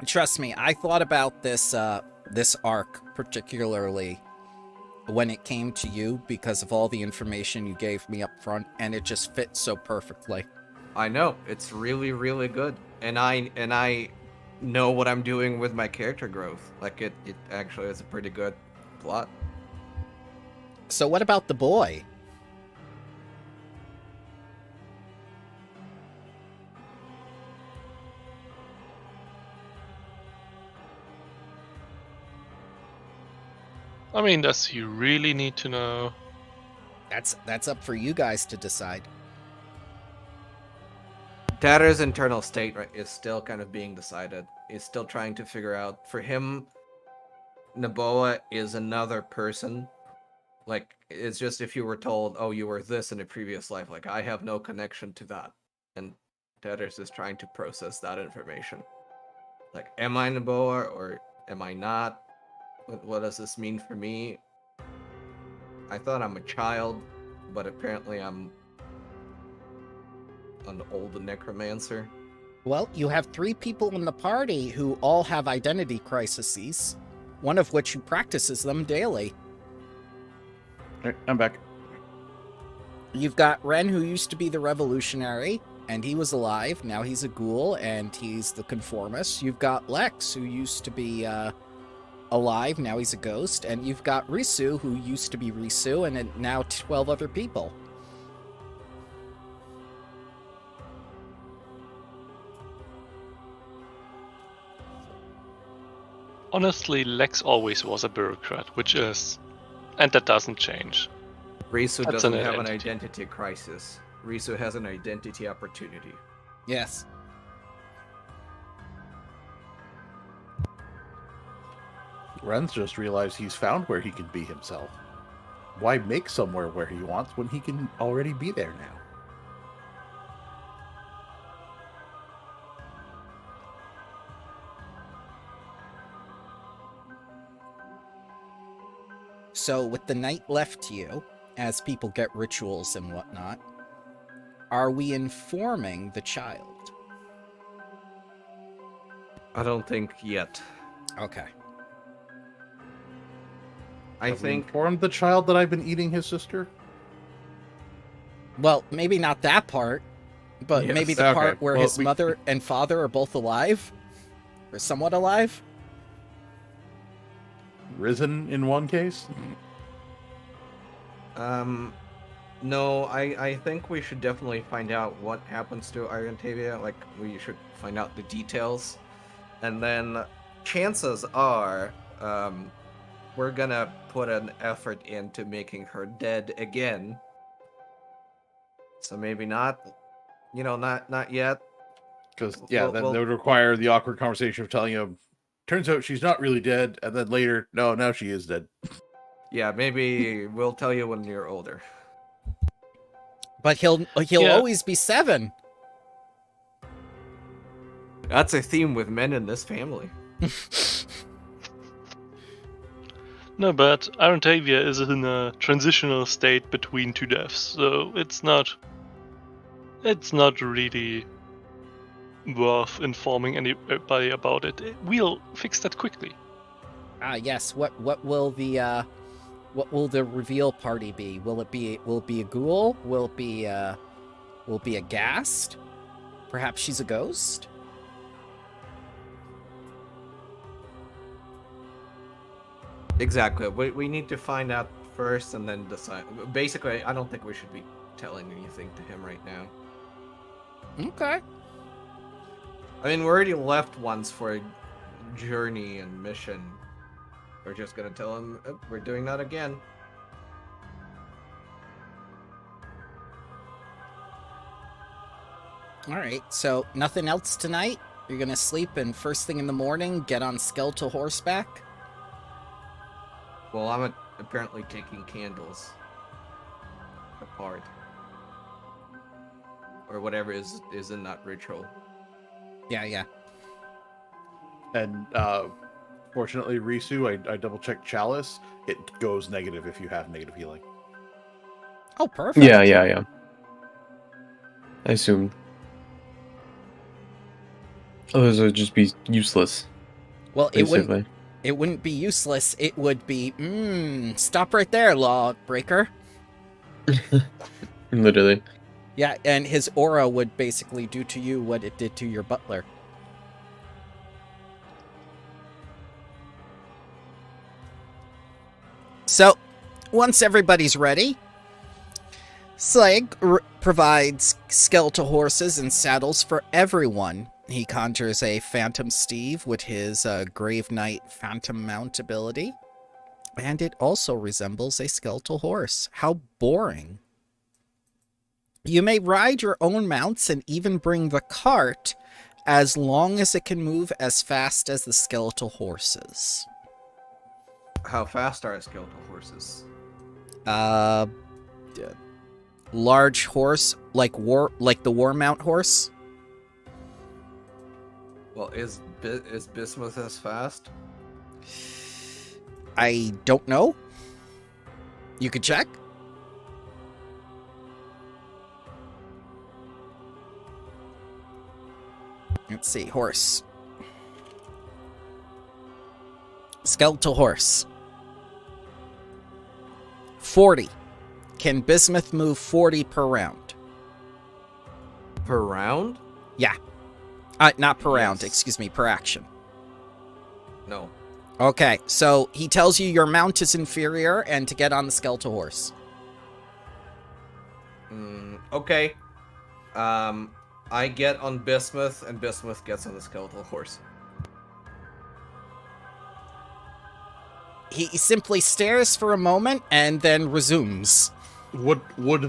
Trust me, I thought about this this arc particularly when it came to you because of all the information you gave me up front, and it just fits so perfectly. I know it's really, really good, and I know what I'm doing with my character growth. Like it actually is a pretty good plot. So what about the boy? I mean, does he really need to know? That's up for you guys to decide. Data's internal state right, is still kind of being decided. He's still trying to figure out. For him, Naboa is another person. Like, it's just if you were told, oh, you were this in a previous life, like, I have no connection to that. And Data's is trying to process that information. Like, am I Naboa or am I not? What does this mean for me? I thought I'm a child, but apparently I'm an old necromancer. Well, you have 3 people in the party who all have identity crises, one of which practices them daily. Okay, I'm back. You've got Ren, who used to be the revolutionary, and he was alive. Now he's a ghoul, and he's the conformist. You've got Lex, who used to be alive. Now he's a ghost. And you've got Risu, who used to be Risu, and now 12 other people. Honestly, Lex always was a bureaucrat, which is... And that doesn't change. Risu That's doesn't an have an identity. identity crisis. Risu has an identity opportunity. Yes. Ren's just realized he's found where he can be himself. Why make somewhere where he wants when he can already be there now? So, with the night left to you, as people get rituals and whatnot, are we informing the child? I don't think yet. Okay. I Have we think informed the child that I've been eating his sister? Well, maybe not that part. But Yes. maybe the Okay, part where well, his we- mother and father are both alive? Or somewhat alive? Risen in one case. No, I think we should definitely find out what happens to Argentavia. Like, we should find out the details. And then chances are, we're gonna put an effort into making her dead again. So maybe not, not yet. Because yeah, Well- then well- that would require the awkward conversation of telling him, turns out she's not really dead, and then later, no, now she is dead. Yeah, maybe we'll tell you when you're older. But he'll Yeah. always be 7. That's a theme with men in this family. No, but Arantavia is in a transitional state between 2 deaths, so it's not really worth informing anybody about it. We'll fix that quickly. Yes. What will the reveal party be? Will it be a ghoul? Will it be a ghast? Perhaps she's a ghost? Exactly. We need to find out first and then decide. Basically, I don't think we should be telling anything to him right now. Okay. I mean, we already left once for a journey and mission. We're just gonna tell him we're doing that again. All right. So nothing else tonight? You're gonna sleep and first thing in the morning get on skeletal horseback? Well, I'm apparently taking candles apart. Or whatever is in that ritual. Yeah. And fortunately, Risu, I double checked Chalice. It goes negative if you have negative healing. Oh, perfect. Yeah. I assume. Others would just be useless, Well, basically. it wouldn't be useless. It would be, stop right there, lawbreaker. Literally. Yeah, and his aura would basically do to you what it did to your butler. So, once everybody's ready, Slag provides skeletal horses and saddles for everyone. He conjures a phantom Steve with his Grave Knight phantom mount ability. And it also resembles a skeletal horse. How boring. You may ride your own mounts and even bring the cart as long as it can move as fast as the skeletal horses. How fast are skeletal horses? Large horse, like the war mount horse. Well, is Bismuth as fast? I don't know. You could check. Let's see, horse. Skeletal horse. 40. Can Bismuth move 40 per round? Per round? Yeah. Not per round, Yes. excuse me, per action. No. Okay, so he tells you your mount is inferior and to get on the skeletal horse. Okay. I get on Bismuth, and Bismuth gets on the skeletal horse. He simply stares for a moment and then resumes. Would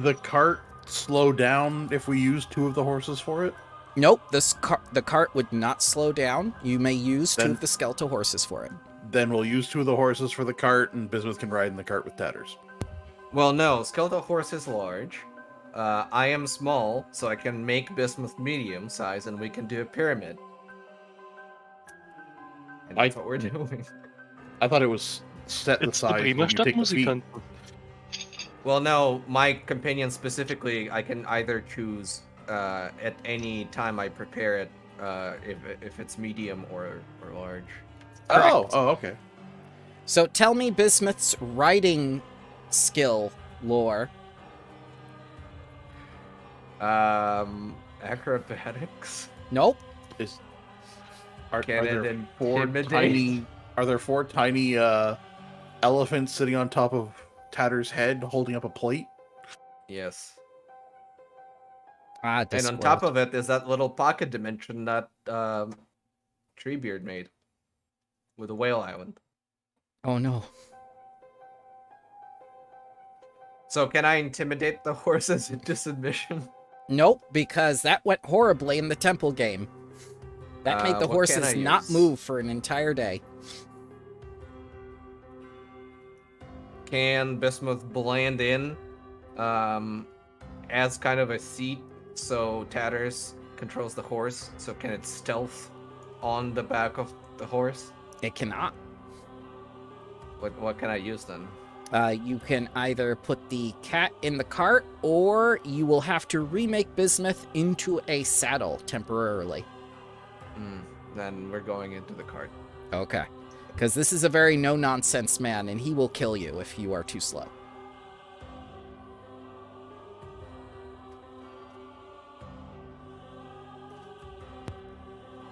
the cart slow down if we use 2 of the horses for it? Nope, the cart would not slow down. You may use 2 Then- of the skeletal horses for it. Then we'll use 2 of the horses for the cart, and Bismuth can ride in the cart with Tatters. Well, no. Skeletal horse is large. I am small, so I can make Bismuth medium size, and we can do a pyramid. And that's what we're doing. I thought it was set the It's the size when Bremer you take the feet. Stadtmusikanten. Well, no, my companion specifically, I can either choose at any time I prepare it, if it's medium or large. Correct. Oh, okay. So tell me Bismuth's riding skill lore. Acrobatics? Nope. Is are Can it there four intimidate? tiny? Are there four tiny elephants sitting on top of Tatter's head, holding up a plate? Yes. Ah, And on top of it is that little pocket dimension that Treebeard made with a whale island. Oh no. So can I intimidate the horses into submission? Nope, because that went horribly in the temple game. That made the what can horses I not use? move for an entire day. Can Bismuth blend in as kind of a seat so Tatters controls the horse? So can it stealth on the back of the horse? It cannot. What can I use then? You can either put the cat in the cart, or you will have to remake Bismuth into a saddle temporarily. Then we're going into the cart. Okay. Because this is a very no-nonsense man, and he will kill you if you are too slow.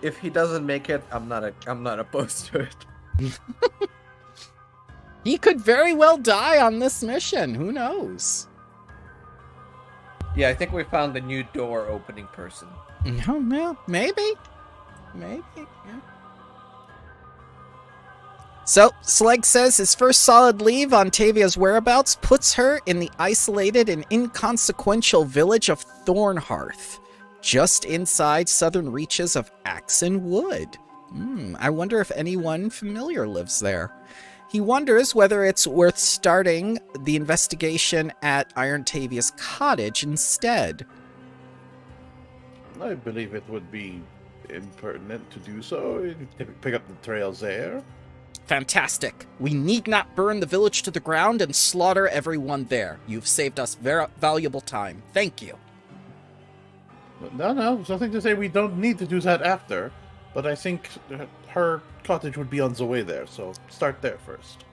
If he doesn't make it, I'm not opposed to it. He could very well die on this mission. Who knows? Yeah, I think we found the new door opening person. No, maybe. Maybe, yeah. So, Sleg says his first solid lead on Tavia's whereabouts puts her in the isolated and inconsequential village of Thornhearth, just inside southern reaches of Axon Wood. I wonder if anyone familiar lives there. He wonders whether it's worth starting the investigation at Iron Tavia's cottage instead. I believe it would be impertinent to do so. Pick up the trails there. Fantastic. We need not burn the village to the ground and slaughter everyone there. You've saved us very valuable time. Thank you. No, there's nothing to say we don't need to do that after. But I think her cottage would be on the way there, so start there first.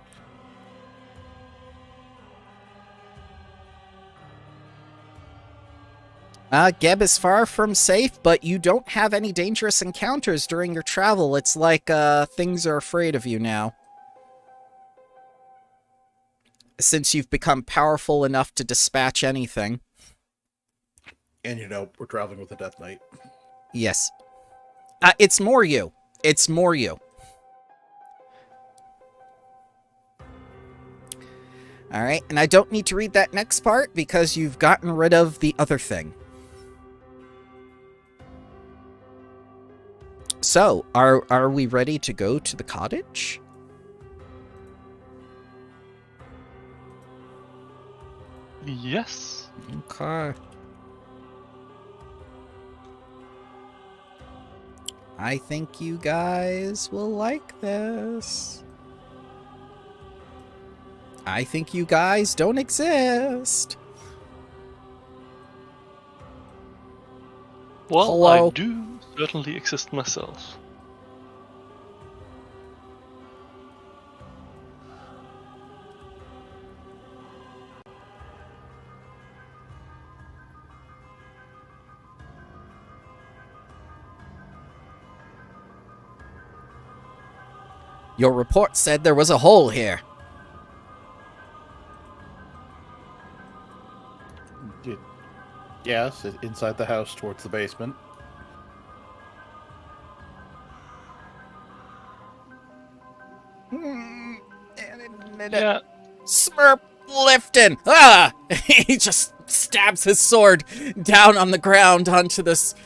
Geb is far from safe, but you don't have any dangerous encounters during your travel. It's like, things are afraid of you now. Since you've become powerful enough to dispatch anything. And we're traveling with the Death Knight. Yes. It's more you. It's more you. Alright, and I don't need to read that next part because you've gotten rid of the other thing. So, are we ready to go to the cottage? Yes. Okay. I think you guys will like this. I think you guys don't exist. Well, Hello? I do certainly exist myself. Your report said there was a hole here. Yes, inside the house towards the basement. Yeah. Smurp Lifton! Ah! He just stabs his sword down on the ground onto this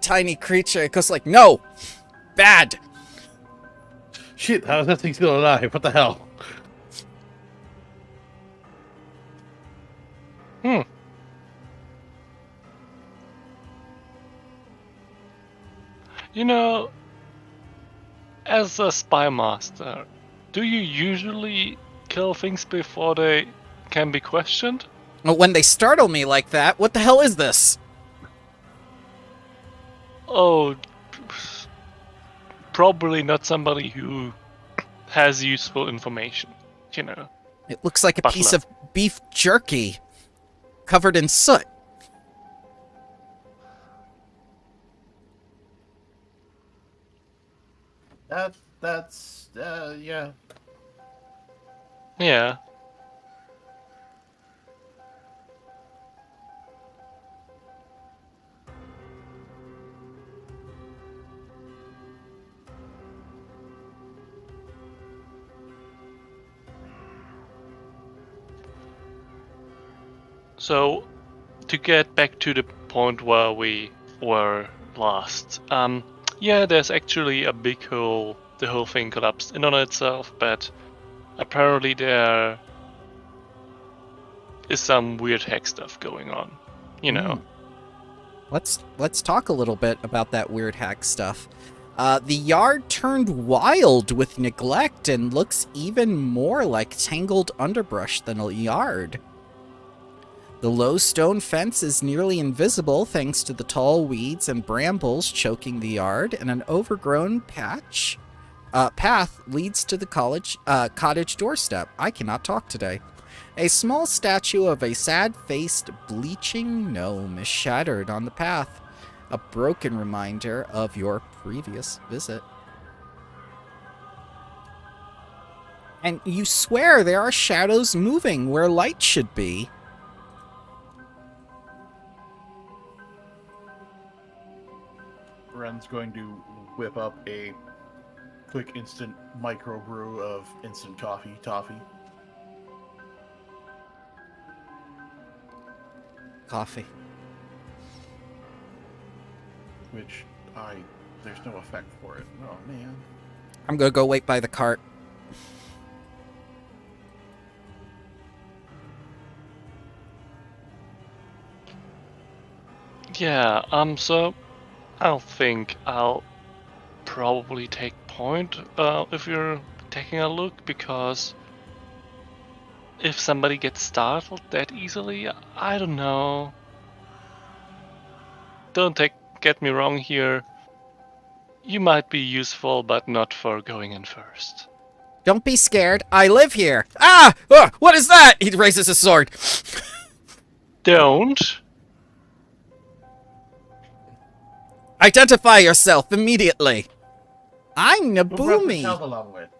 tiny creature. It goes like, no! Bad! Shit, how is that thing still alive? What the hell? As a spy master, do you usually kill things before they can be questioned? When they startle me like that, what the hell is this? Oh, probably not somebody who has useful information, It looks like a Butler. piece of beef jerky covered in soot. That's yeah. Yeah. So, to get back to the point where we were last, yeah, there's actually a big hole. The whole thing collapsed in on itself, but apparently there is some weird hack stuff going on. You know. Let's talk a little bit about that weird hack stuff. The yard turned wild with neglect and looks even more like tangled underbrush than a yard. The low stone fence is nearly invisible thanks to the tall weeds and brambles choking the yard, and an overgrown path leads to the cottage doorstep. I cannot talk today. A small statue of a sad-faced, bleaching gnome is shattered on the path, a broken reminder of your previous visit. And you swear there are shadows moving where light should be. Ren's going to whip up a quick instant microbrew of instant coffee toffee. Coffee. Which there's no effect for it. Oh man. I'm gonna go wait by the cart. Yeah. So I think I'll probably take point if you're taking a look, because if somebody gets startled that easily, I don't know. Get me wrong here. You might be useful, but not for going in first. Don't be scared. I live here. Ah! What is that? He raises his sword. Don't. Identify yourself immediately. I'm Who brought the Nabumi. child along with?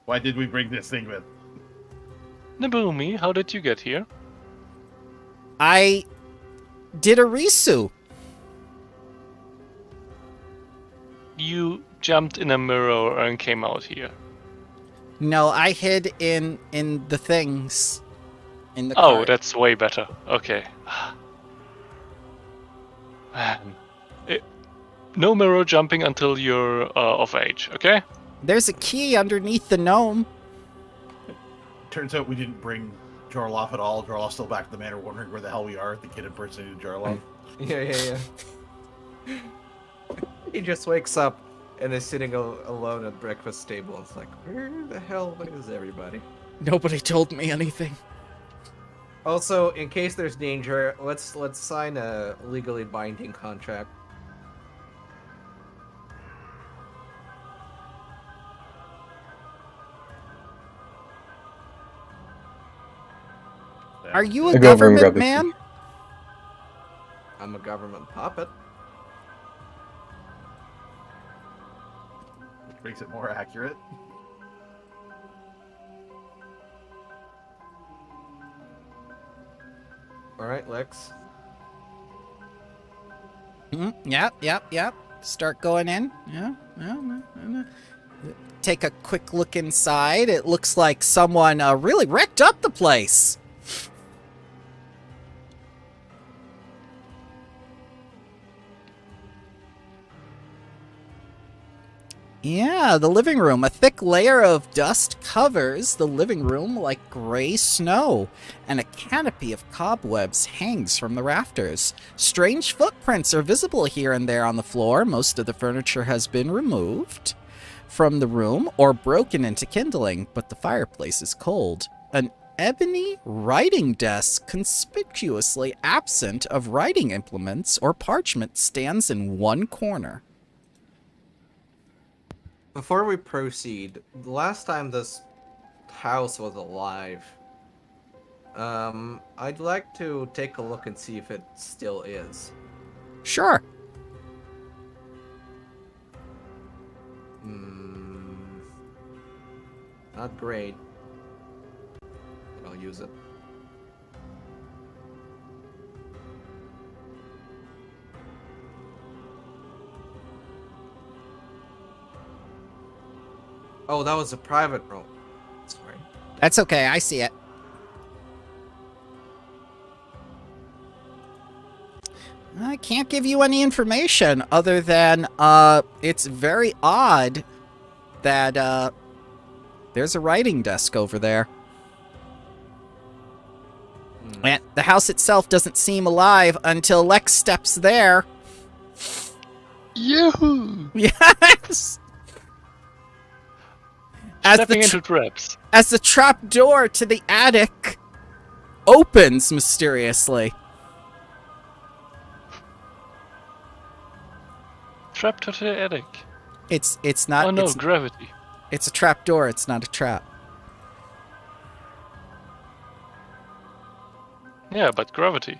Why did we bring this thing with? Nabumi, how did you get here? I did a risu. You jumped in a mirror and came out here. No, I hid in the things. In the Oh, cart. that's way better. Okay. Man. No mirror jumping until you're of age, okay? There's a key underneath the gnome. Turns out we didn't bring Jarloff at all. Jarloff's still back at the manor wondering where the hell we are. The kid impersonated Jarloff. Yeah. He just wakes up and is sitting alone at breakfast table. It's like, where the hell is everybody? Nobody told me anything. Also, in case there's danger, let's sign a legally binding contract. Are you a I go over and grab government the man? key. I'm a government puppet. Which makes it more accurate. All right, Lex. Yep. Start going in. Yeah. Take a quick look inside. It looks like someone really wrecked up the place. Yeah, the living room. A thick layer of dust covers the living room like gray snow, and a canopy of cobwebs hangs from the rafters. Strange footprints are visible here and there on the floor. Most of the furniture has been removed from the room or broken into kindling, but the fireplace is cold. An ebony writing desk, conspicuously absent of writing implements or parchment, stands in one corner. Before we proceed, the last time this house was alive, I'd like to take a look and see if it still is. Sure. Not great. But I'll use it. Oh, that was a private room. Sorry. That's okay, I see it. I can't give you any information other than, it's very odd that, there's a writing desk over there. And the house itself doesn't seem alive until Lex steps there. Yahoo! Yes! Stepping into traps. As the trap door to the attic opens mysteriously. Trap to the attic. It's not. Oh no, it's, gravity. it's a trap door. It's not a trap. Yeah, but gravity.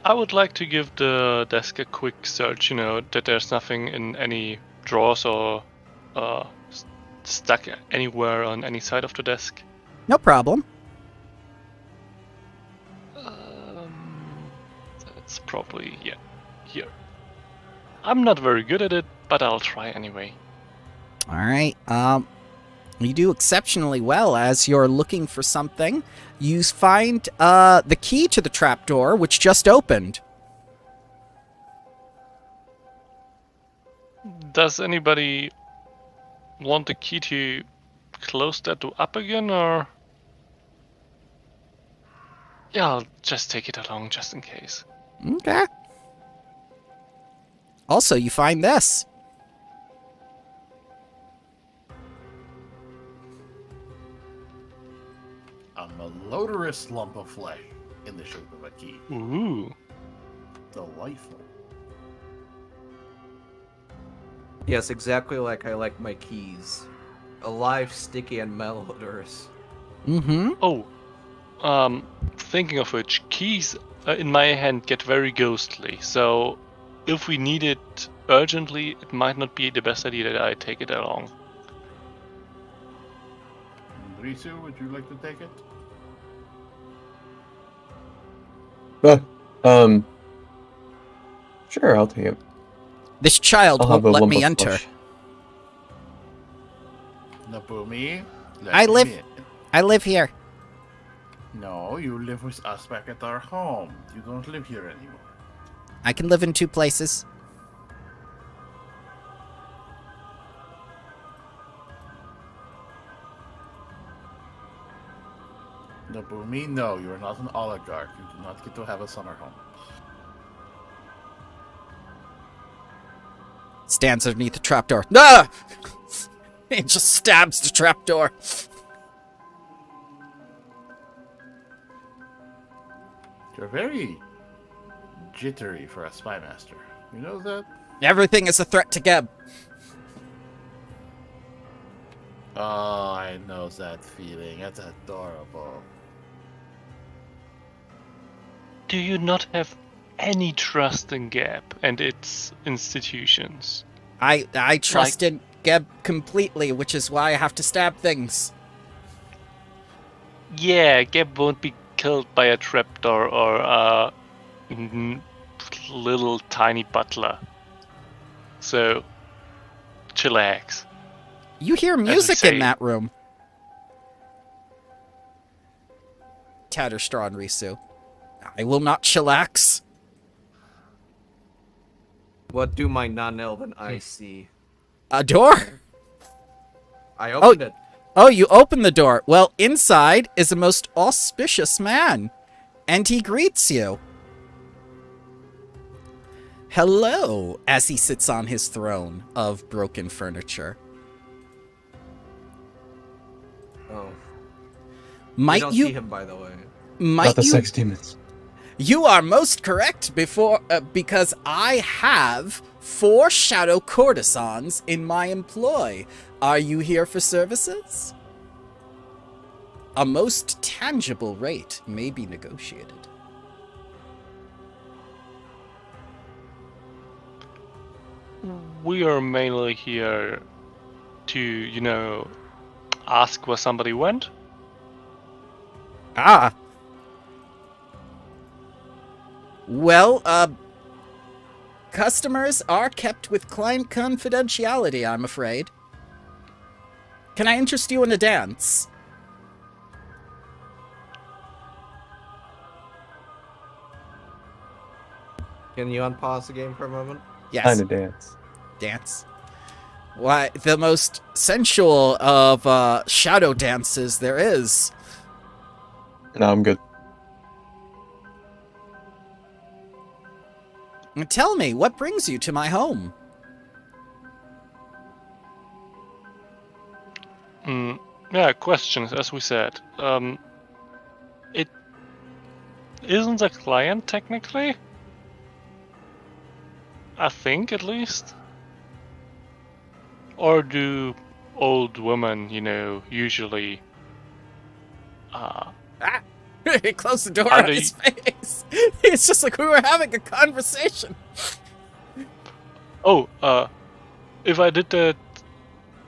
I would like to give the desk a quick search, that there's nothing in any drawers or stuck anywhere on any side of the desk. No problem. That's probably, yeah, here. I'm not very good at it, but I'll try anyway. All right. You do exceptionally well as you're looking for something. You find the key to the trapdoor, which just opened. Does anybody want the key to close that door up again, or? Yeah, I'll just take it along just in case. Okay. Also, you find this. A malodorous lump of flesh in the shape of a key. Ooh. Delightful. Yes, exactly like I like my keys. Alive, sticky, and malodorous. Mm-hmm. Oh, thinking of which, keys in my hand get very ghostly, so if we need it urgently, it might not be the best idea that I take it along. Risu, would you like to take it? Sure, I'll take it. This child I'll won't have a let lump me of enter. flesh. Nabumi, let I him live- in. I live here. No, you live with us back at our home. You don't live here anymore. I can live in two places. Nabumi, no, you are not an oligarch. You do not get to have a summer home. Stands underneath the trapdoor. Ah! It just stabs the trapdoor. You're very jittery for a spy master. You know that? Everything is a threat to Geb. Oh, I know that feeling. That's adorable. Do you not have any trust in Gap and its institutions? I trusted Geb completely, which is why I have to stab things. Yeah, Gap won't be killed by a trapdoor or a little tiny butler. So, chillax. You hear music say. in that room. Tatterstraw and Risu. I will not chillax. What do my non-elven eyes see? A door? I opened it. Oh, you open the door. Well, inside is a most auspicious man. And he greets you. Hello, as he sits on his throne of broken furniture. Oh. Might we don't you see him, by the way. might Not the you sex demons. You are most correct because I have 4 shadow courtesans in my employ. Are you here for services? A most tangible rate may be negotiated. We are mainly here to, ask where somebody went. Ah. Well, customers are kept with client confidentiality, I'm afraid. Can I interest you in a dance? Can you unpause the game for a moment? Yes. Kind of dance. Dance. Why, the most sensual of shadow dances there is. No, I'm good. Tell me, what brings you to my home? Yeah, questions, as we said. It isn't a client, technically. I think, at least. Or do old women, usually... He closed the door Are on they- his face. It's just like we were having a conversation. Oh, if I did that,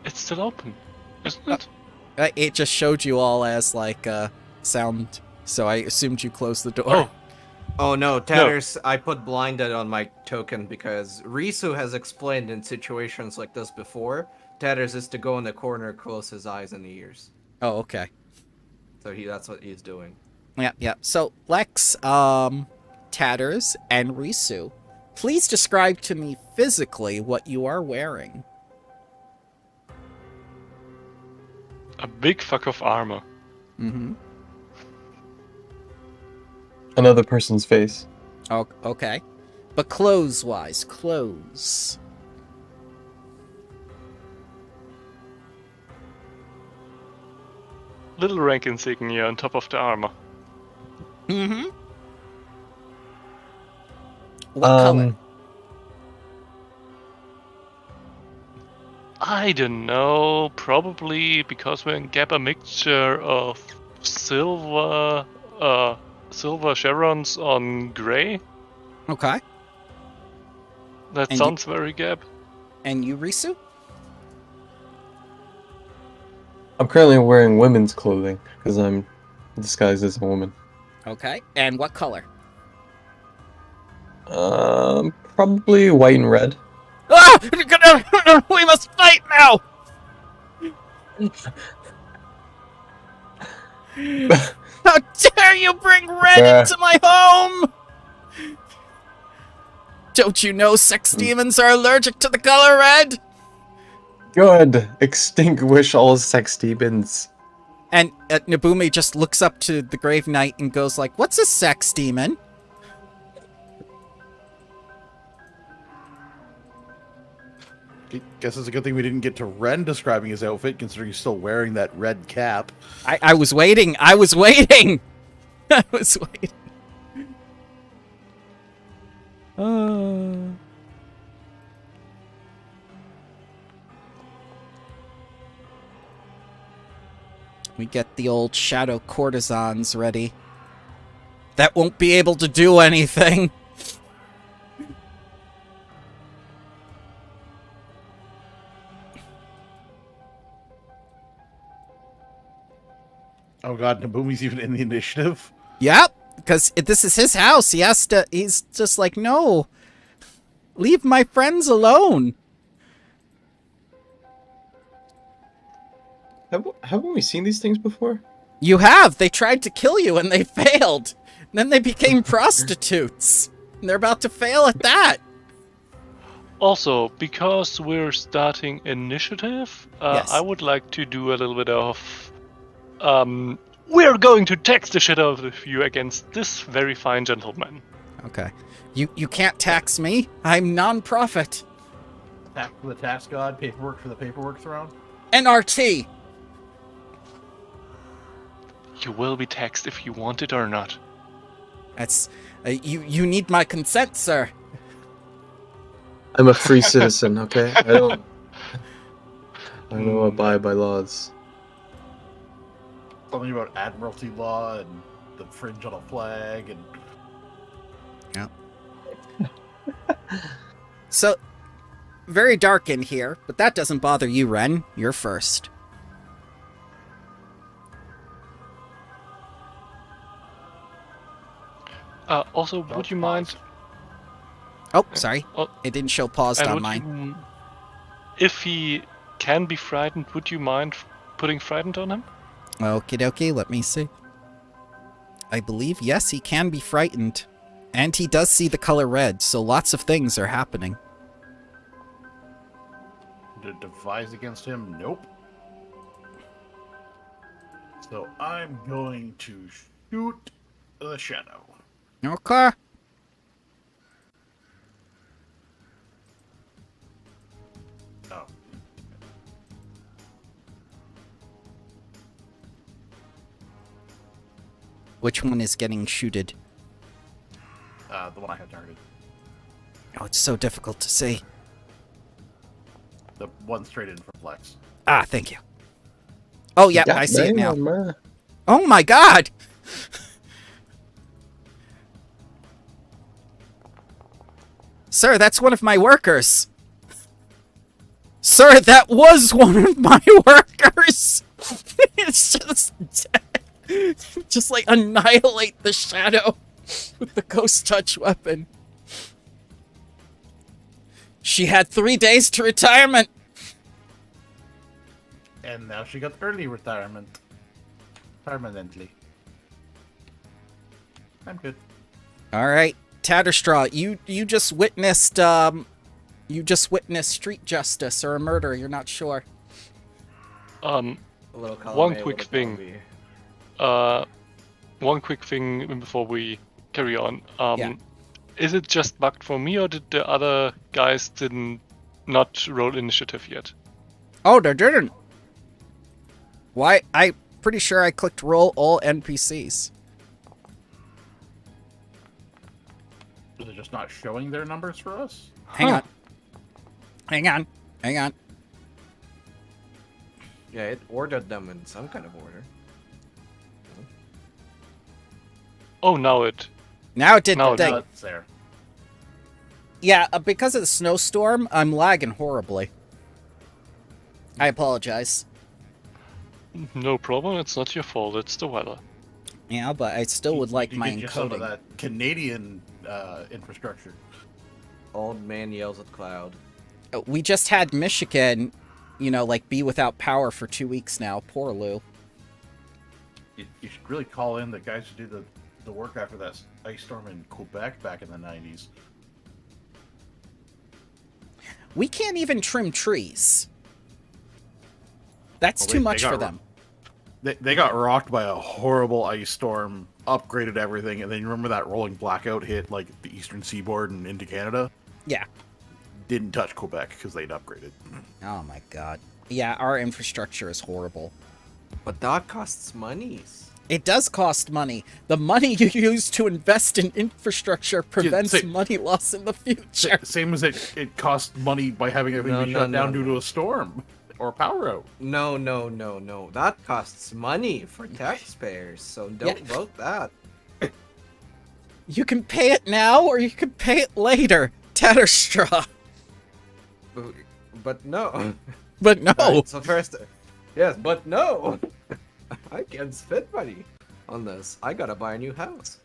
it's still open, isn't it? It just showed you all as, like, sound, so I assumed you closed the door. Oh, Oh no, Tatters, I put blinded on my token because Risu has explained in situations like this before, Tatters is to go in the corner, close his eyes and ears. Oh, okay. So that's what he's doing. Yeah. So, Lex, Tatters, and Risu, please describe to me physically what you are wearing. a big fuck of armor. Mm-hmm. Another person's face. Oh, okay. But clothes-wise, clothes. Little rank insignia on top of the armor. Mm-hmm. What color? I don't know. Probably because we get a mixture of silver, silver chevrons on gray. Okay. That And sounds very Gab. And you, Risu? I'm currently wearing women's clothing because I'm disguised as a woman. Okay. And what color? Probably white and red. Ah! We must fight now! How dare you bring red into my home! Don't you know sex demons are allergic to the color red? Good. Extinguish all sex demons. And Nabumi just looks up to the Grave Knight and goes like, "What's a sex demon?" Guess it's a good thing we didn't get to Ren describing his outfit, considering he's still wearing that red cap. I was waiting. I was waiting. I was waiting. We get the old shadow courtesans ready. That won't be able to do anything. Oh god, Nabumi's even in the initiative. Yep, because this is his house. He's just like, no. Leave my friends alone. Haven't we seen these things before? You have. They tried to kill you and they failed. Then they became prostitutes. And they're about to fail at that. Also, because we're starting initiative, Yes. I would like to do a little bit of... we're going to tax the shit out of you against this very fine gentleman. Okay. You can't tax me. I'm non-profit. Tax for the tax god, paperwork for the paperwork throne. NRT. You will be taxed if you want it or not. That's you need my consent, sir. I'm a free citizen, okay? I don't abide by laws. Something about admiralty law and the fringe on a flag and So, very dark in here, but that doesn't bother you, Ren. You're first. Also, would you mind? Oh, sorry. Oh, It didn't show paused and on would mine. if he can be frightened, would you mind putting frightened on him? Okie dokie, let me see. I believe, yes, he can be frightened. And he does see the color red, so lots of things are happening. to devise against him. Nope. So I'm going to shoot the shadow. Okay. Oh. Which one is getting shooted? The one I had targeted. Oh, it's so difficult to see. The one straight in from Flex. Ah, thank you. Oh, yeah, I see it now. Man. Oh my god! Sir, that's one of my workers! Sir, that was one of my workers! It's just like annihilate the shadow with the ghost touch weapon. She had 3 days to retirement. And now she got early retirement. Permanently. I'm good. All right, Tatterstraw, you just witnessed street justice or a murder. You're not sure. A little column One A quick with a thing. column B. One quick thing before we carry on. Yeah. Is it just bugged for me, or did the other guys not roll initiative yet? Oh, they didn't. Why? I'm pretty sure I clicked roll all NPCs. Is it just not showing their numbers for us? Hang on. Hang on. Hang on. Yeah, it ordered them in some kind of order. Oh, now it. Now it did No, the thing. It's there. Yeah, because of the snowstorm, I'm lagging horribly. I apologize. No problem. It's not your fault. It's the weather. Yeah, but I still would like You my get some of encoding. that Canadian infrastructure. Old man yells at cloud. We just had Michigan, be without power for 2 weeks now. Poor Lou. You should really call in the guys who do the work after that ice storm in Quebec back in the 90s. We can't even trim trees. That's Well, too they much got for them. They got rocked by a horrible ice storm, upgraded everything, and then you remember that rolling blackout hit like the eastern seaboard and into Canada? Yeah. Didn't touch Quebec because they'd upgraded. Oh my god. Yeah, our infrastructure is horrible. But that costs monies. It does cost money. The money you use to invest in infrastructure prevents say- money loss in the future. Same as it cost money by having everything be shut down due to a storm or power out. No. That costs money for taxpayers, so don't vote that. You can pay it now or you can pay it later. Tatterstraw. But no. But no. Alright, so first, yes, but no. I can't spend money on this. I gotta buy a new house.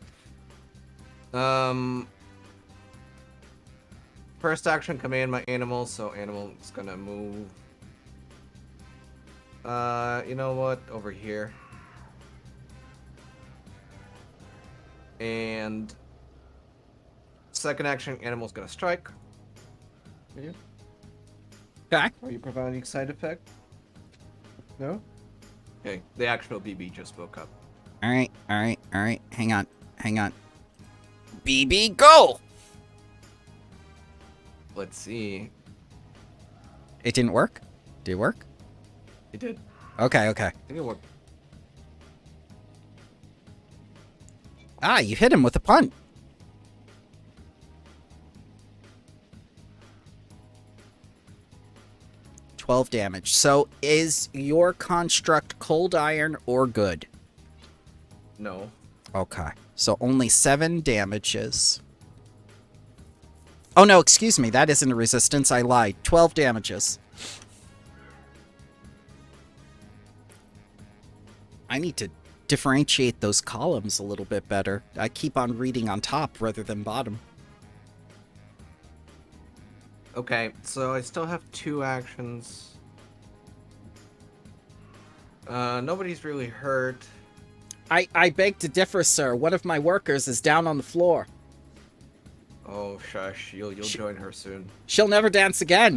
First action, command my animal, so animal's gonna move. You know what? Over here. And second action, animal's gonna strike. Okay. Are you providing side effect? No? Okay, the actual BB just woke up. Alright. Hang on. BB, go! Let's see. It didn't work? Did it work? It did. Okay. I think it worked. Ah, you hit him with a punt. $12 damage. So is your construct cold iron or good? No. Okay. So only 7 damages. Oh no, excuse me. That isn't a resistance. I lied. 12 damages. I need to differentiate those columns a little bit better. I keep on reading on top rather than bottom. Okay, so I still have 2 actions. Nobody's really hurt. I beg to differ, sir. One of my workers is down on the floor. Oh, shush. You'll join her soon. She'll never dance again.